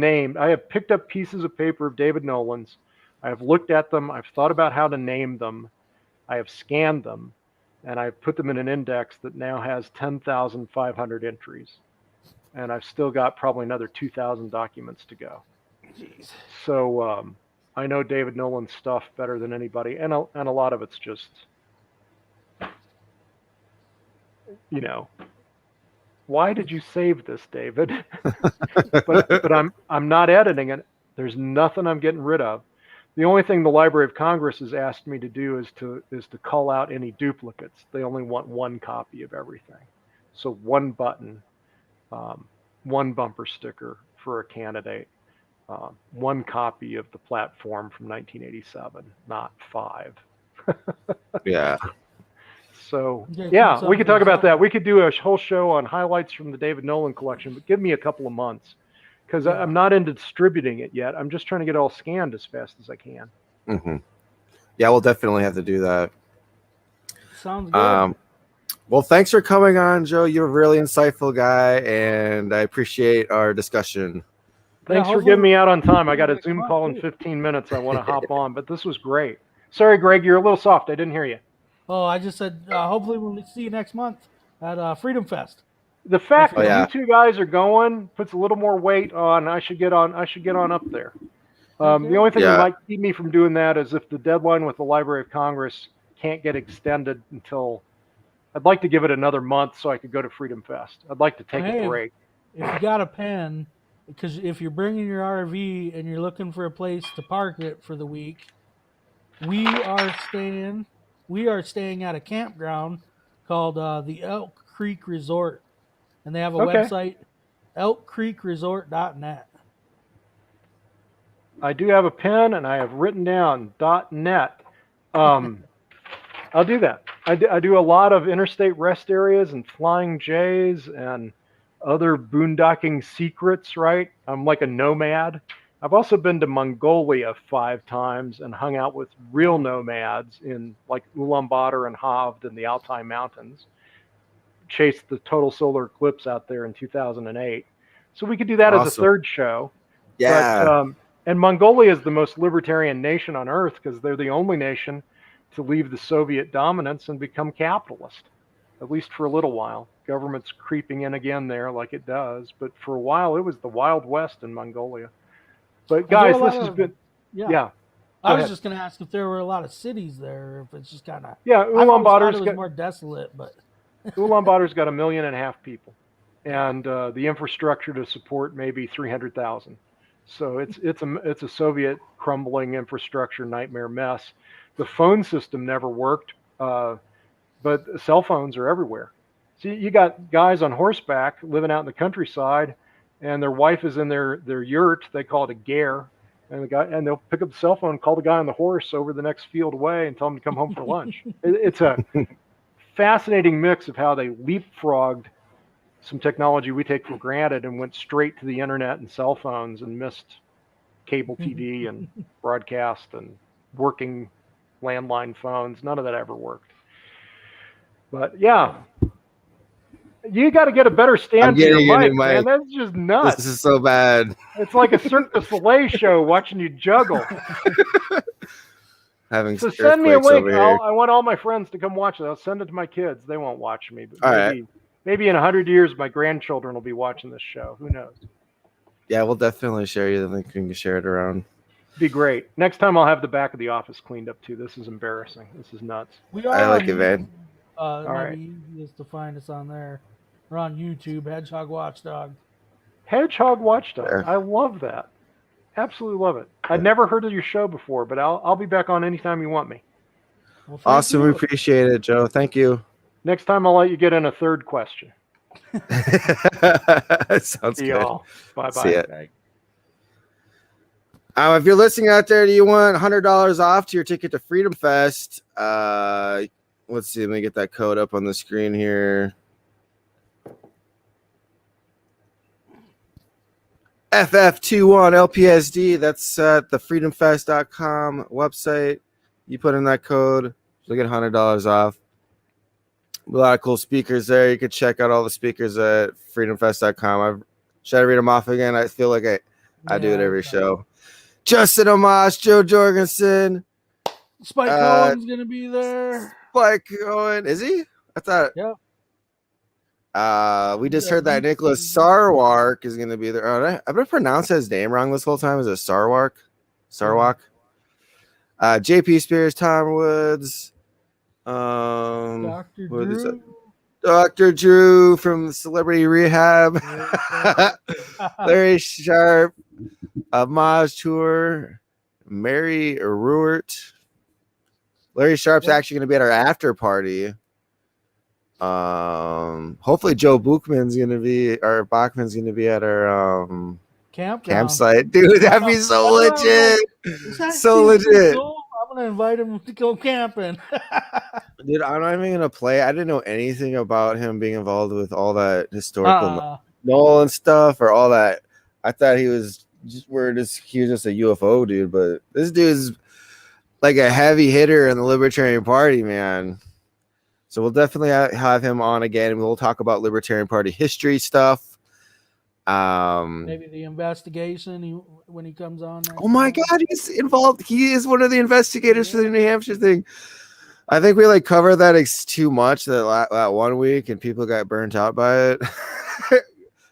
Speaker 2: picked up pieces of paper of David Nolan's. I have looked at them. I've thought about how to name them. I have scanned them, and I've put them in an index that now has 10,500 entries. And I've still got probably another 2,000 documents to go.
Speaker 3: Jeez.
Speaker 2: So I know David Nolan's stuff better than anybody, and a lot of it's just, why did you save this, David? but I'm not editing it. There's nothing I'm getting rid of. The only thing the Library of Congress has asked me to do is to call out any duplicates. They only want one copy of everything. So one button, one bumper sticker for a candidate, one copy of the platform from 1987, not 5.
Speaker 1: Yeah.
Speaker 2: So yeah, we could talk about that. We could do a whole show on highlights from the David Nolan collection, but give me a couple of months, because I'm not into distributing it yet. I'm just trying to get it all scanned as fast as I can.
Speaker 1: Mm-hmm. Yeah, we'll definitely have to do that.
Speaker 3: Sounds good.
Speaker 1: Well, thanks for coming on, Joe. You're a really insightful guy, and I appreciate our discussion.
Speaker 2: Thanks for getting me out on time. I got a Zoom call in 15 minutes. I want to hop on, but this was great. Sorry, Greg, you're a little soft. I didn't hear you.
Speaker 3: Oh, I just said hopefully we'll see you next month at Freedom Fest.
Speaker 2: The fact that you two guys are going puts a little more weight on. I should get on up there. The only thing that might keep me from doing that is if the deadline with the Library of Congress can't get extended until. I'd like to give it another month so I could go to Freedom Fest. I'd like to take a break.
Speaker 3: If you got a pen, because if you're bringing your RV and you're looking for a place to park it for the week, we are staying at a campground called the Elk Creek Resort and they have a
Speaker 2: Okay.
Speaker 3: website, elkcreekresort.net.
Speaker 2: I do have a pen, and I have written down .net. I'll do that. I do a lot of interstate rest areas and flying J's and other boondocking secrets, right? I'm like a nomad. I've also been to Mongolia 5 times and hung out with real nomads in like Ulaanbaatar and Havd in the Altai Mountains. Chased the total solar eclipse out there in 2008. So we could do that as a third show.
Speaker 1: Yeah.
Speaker 2: But, and Mongolia is the most libertarian nation on earth because they're the only nation to leave the Soviet dominance and become capitalist, at least for a little while. Government's creeping in again there like it does, but for a while it was the Wild West in Mongolia. But guys, this has been, yeah.
Speaker 3: I was just going to ask if there were a lot of cities there, if it's just kind of,
Speaker 2: yeah,
Speaker 3: Ulaanbaatar's was more desolate, but
Speaker 2: Ulaanbaatar's got 1.5 million people, and the infrastructure to support maybe 300,000. So it's a Soviet crumbling infrastructure nightmare mess. The phone system never worked, but cell phones are everywhere. So you got guys on horseback living out in the countryside, and their wife is in their yurt. They call it a ger, and they'll pick up the cell phone, call the guy on the horse over the next field away, and tell him to come home for lunch. It's a fascinating mix of how they leapfrogged some technology we take for granted and went straight to the internet and cell phones and missed cable TV and broadcast and working landline phones. None of that ever worked. But yeah, you got to get a better stand for your mic, man. That's just nuts.
Speaker 1: This is so bad.
Speaker 2: It's like a Cirque du Soleil show watching you juggle.
Speaker 1: So
Speaker 2: send me a link. I want all my friends to come watch it. I'll send it to my kids. They won't watch me, but maybe in 100 years, my grandchildren will be watching this show. Who knows? Yeah,
Speaker 1: we'll definitely share you the link. You can share it around.
Speaker 2: Be great. Next time I'll have the back of the office cleaned up too. This is embarrassing. This is nuts.
Speaker 1: I like it, man.
Speaker 2: All right.
Speaker 3: Easiest to find us on there. We're on YouTube, Hedgehog Watchdog.
Speaker 2: Hedgehog Watchdog. I love that. Absolutely love it. I'd never heard of your show before, but I'll be back on anytime you want me.
Speaker 3: Well,
Speaker 1: awesome. We appreciate it, Joe. Thank you.
Speaker 2: Next time I'll let you get in a third question.
Speaker 1: Sounds good.
Speaker 2: Bye-bye.
Speaker 1: See ya. If you're listening out there, do you want $100 off to your ticket to Freedom Fest? Let's see. Let me get that code up on the screen here. FF21LPSD. That's at the freedomfest.com website. You put in that code, you'll get $100 off. A lot of cool speakers there. You can check out all the speakers at freedomfest.com. Should I read them off again? I feel like I do it every show. Justin Amash, Joe Jorgensen.
Speaker 3: Spike Cohen's going to be there.
Speaker 1: Spike Cohen. Is he? I thought.
Speaker 3: Yeah.
Speaker 1: We just heard that Nicholas Sarwark is going to be there. Oh, I've been pronouncing his name wrong this whole time. Is it Sarwark? Sarwalk? JP Spears, Tom Woods.
Speaker 3: Dr. Drew.
Speaker 1: Dr. Drew from Celebrity Rehab. Larry Sharp. Maz Tour. Mary Ruert. Larry Sharp's actually going to be at our after party. Hopefully Joe Buchman's going to be, or Bachman's going to be at our campsite. Dude, that'd be so legit. So legit.
Speaker 3: Cool. I'm going to invite him to go camping.
Speaker 1: Dude, I'm not even going to play. I didn't know anything about him being involved with all that historical Nolan stuff or all that. I thought he was just a UFO dude, but this dude's like a heavy hitter in the Libertarian Party, man. So we'll definitely have him on again. We'll talk about Libertarian Party history stuff.
Speaker 3: Maybe the investigation when he comes on.
Speaker 1: Oh my God, he's involved. He is one of the investigators for the New Hampshire thing. I think we covered that too much that 1 week, and people got burnt out by it.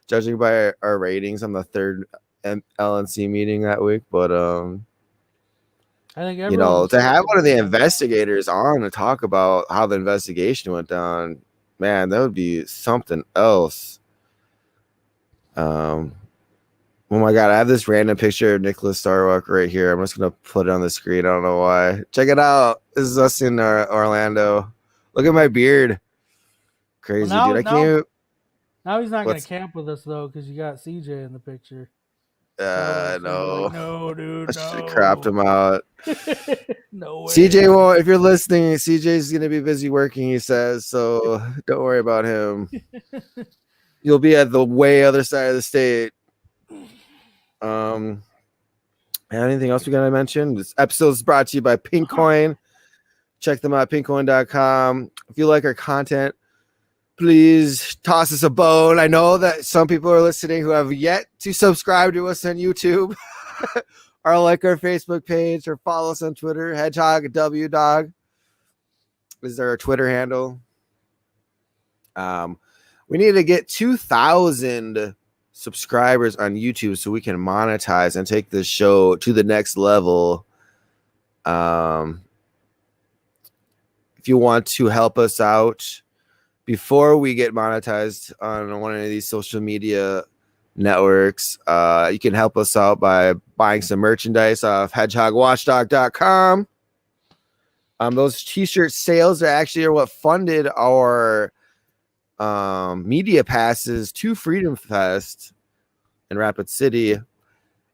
Speaker 1: Judging by our ratings on the third LNC meeting that week, but
Speaker 3: I think
Speaker 1: to have one of the investigators on to talk about how the investigation went down, man, that would be something else. Oh my God, I have this random picture of Nicholas Starwalk right here. I'm just gonna put it on the screen. I don't know why. Check it out. This is us in Orlando. Look at my beard. Crazy, dude. I can't.
Speaker 3: Now he's not going to camp with us though, because you got CJ in the picture.
Speaker 1: No.
Speaker 3: Like, no, dude,
Speaker 1: I should have
Speaker 3: no.
Speaker 1: crapped him out.
Speaker 3: No way.
Speaker 1: CJ won't. If you're listening, CJ's going to be busy working, he says. So don't worry about him. You'll be at the way other side of the state. Anything else we got to mention? This episode is brought to you by Pinkcoin. Check them out, pinkcoin.com. If you like our content, please toss us a bone. I know that some people are listening who have yet to subscribe to us on YouTube or like our Facebook page or follow us on Twitter. Hedgehog Watchdog is our Twitter handle. We need to get 2,000 subscribers on YouTube so we can monetize and take this show to the next level. If you want to help us out before we get monetized on one of these social media networks, you can help us out by buying some merchandise off hedgehogwatchdog.com. Those t-shirt sales are what funded our media passes to Freedom Fest in Rapid City,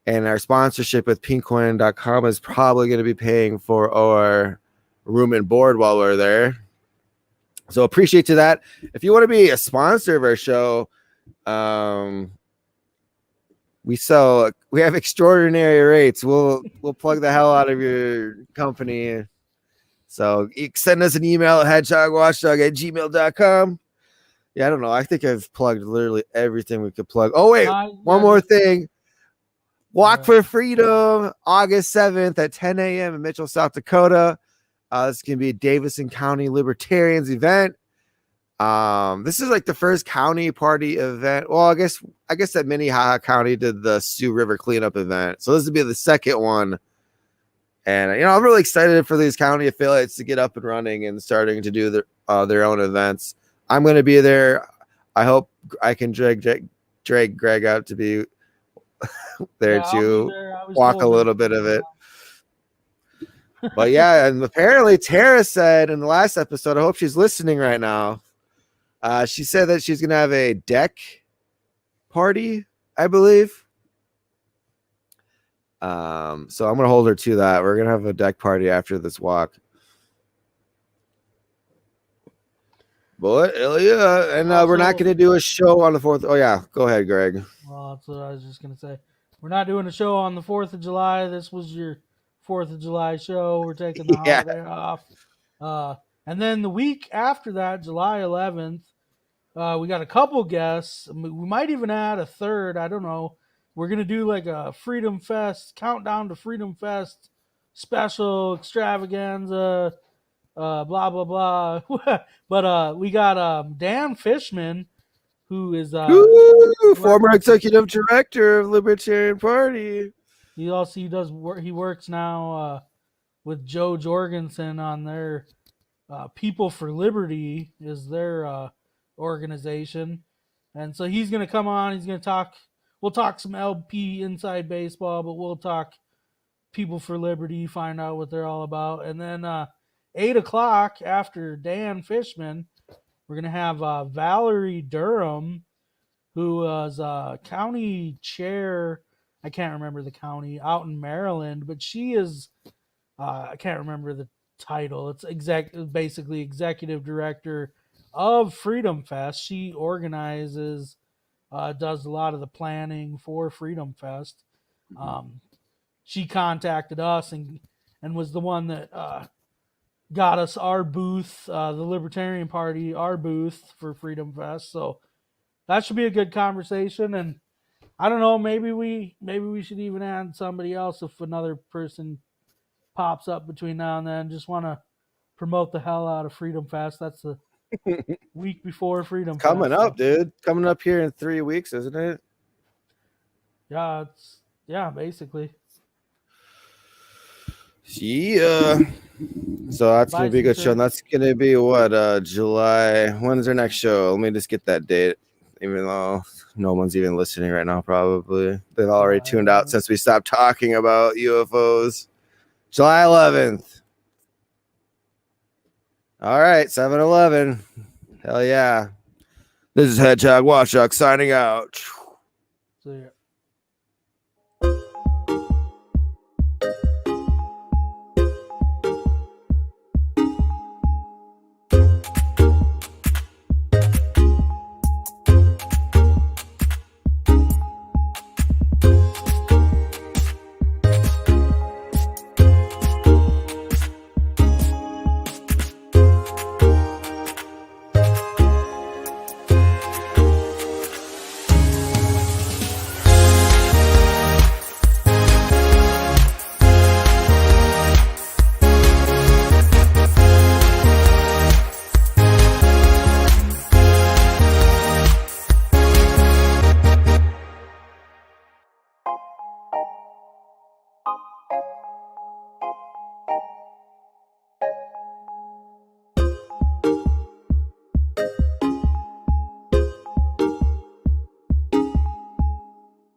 Speaker 1: and our sponsorship with pinkcoin.com is probably going to be paying for our room and board while we're there. So appreciate to that. If you want to be a sponsor of our show, we have extraordinary rates. We'll plug the hell out of your company. So you can send us an email at hedgehogwatchdog@gmail.com. Yeah, I don't know. I think I've plugged literally everything we could plug. Oh, wait. One more thing. Walk for Freedom, August 7th at 10 a.m. in Mitchell, South Dakota. This is going to be a Davison County Libertarians event. This is like the first county party event. Well, I guess that Minnehaha County did the Sioux River cleanup event. So this will be the second one. And, I'm really excited for these county affiliates to get up and running and starting to do their own events. I'm going to be there. I hope I can drag Greg out to be there to walk a little bit of it. But yeah, and apparently Tara said in the last episode, I hope she's listening right now. She said that she's going to have a deck party, I believe. So I'm going to hold her to that. We're going to have a deck party after this walk. But hell yeah. And we're not going to do a show on the 4th. Oh, yeah. Go ahead, Greg.
Speaker 3: Well, that's what I was just going to say. We're not doing a show on the 4th of July. This was your 4th of July show. We're taking the holiday off. And then the week after that, July 11th, we got a couple guests. We might even add a third. I don't know. We're going to do like a Freedom Fest, countdown to Freedom Fest special extravaganza, blah, blah, blah. But we got Dan Fishman, who is
Speaker 1: former executive director of Libertarian Party.
Speaker 3: He does work. He works now with Joe Jorgensen on their People for Liberty is their organization, and so he's going to come on. He's going to talk. We'll talk some LP inside baseball, but we'll talk People for Liberty, find out what they're all about, and then 8 o'clock after Dan Fishman, we're going to have Valerie Durham, who was county chair. I can't remember the county out in Maryland, but she is, I can't remember the title. It's basically executive director of Freedom Fest. She organizes, does a lot of the planning for Freedom Fest. She contacted us and was the one that got us our booth, the Libertarian Party, our booth for Freedom Fest. So that should be a good conversation. And I don't know, maybe we should even add somebody else if another person pops up between now and then. Just want to promote the hell out of Freedom Fest. That's the week before Freedom Fest.
Speaker 1: Coming up, dude. Coming up here in 3 weeks, isn't it?
Speaker 3: Yeah, basically.
Speaker 1: Yeah. So that's going to be a good show. And that's going to be July. When's our next show? Let me just get that date. Even though no one's even listening right now, probably. They've already tuned out since we stopped talking about UFOs. July 11th. All right, 7-11. Hell yeah. This is Hedgehog Watchdog signing out.
Speaker 3: So, yeah.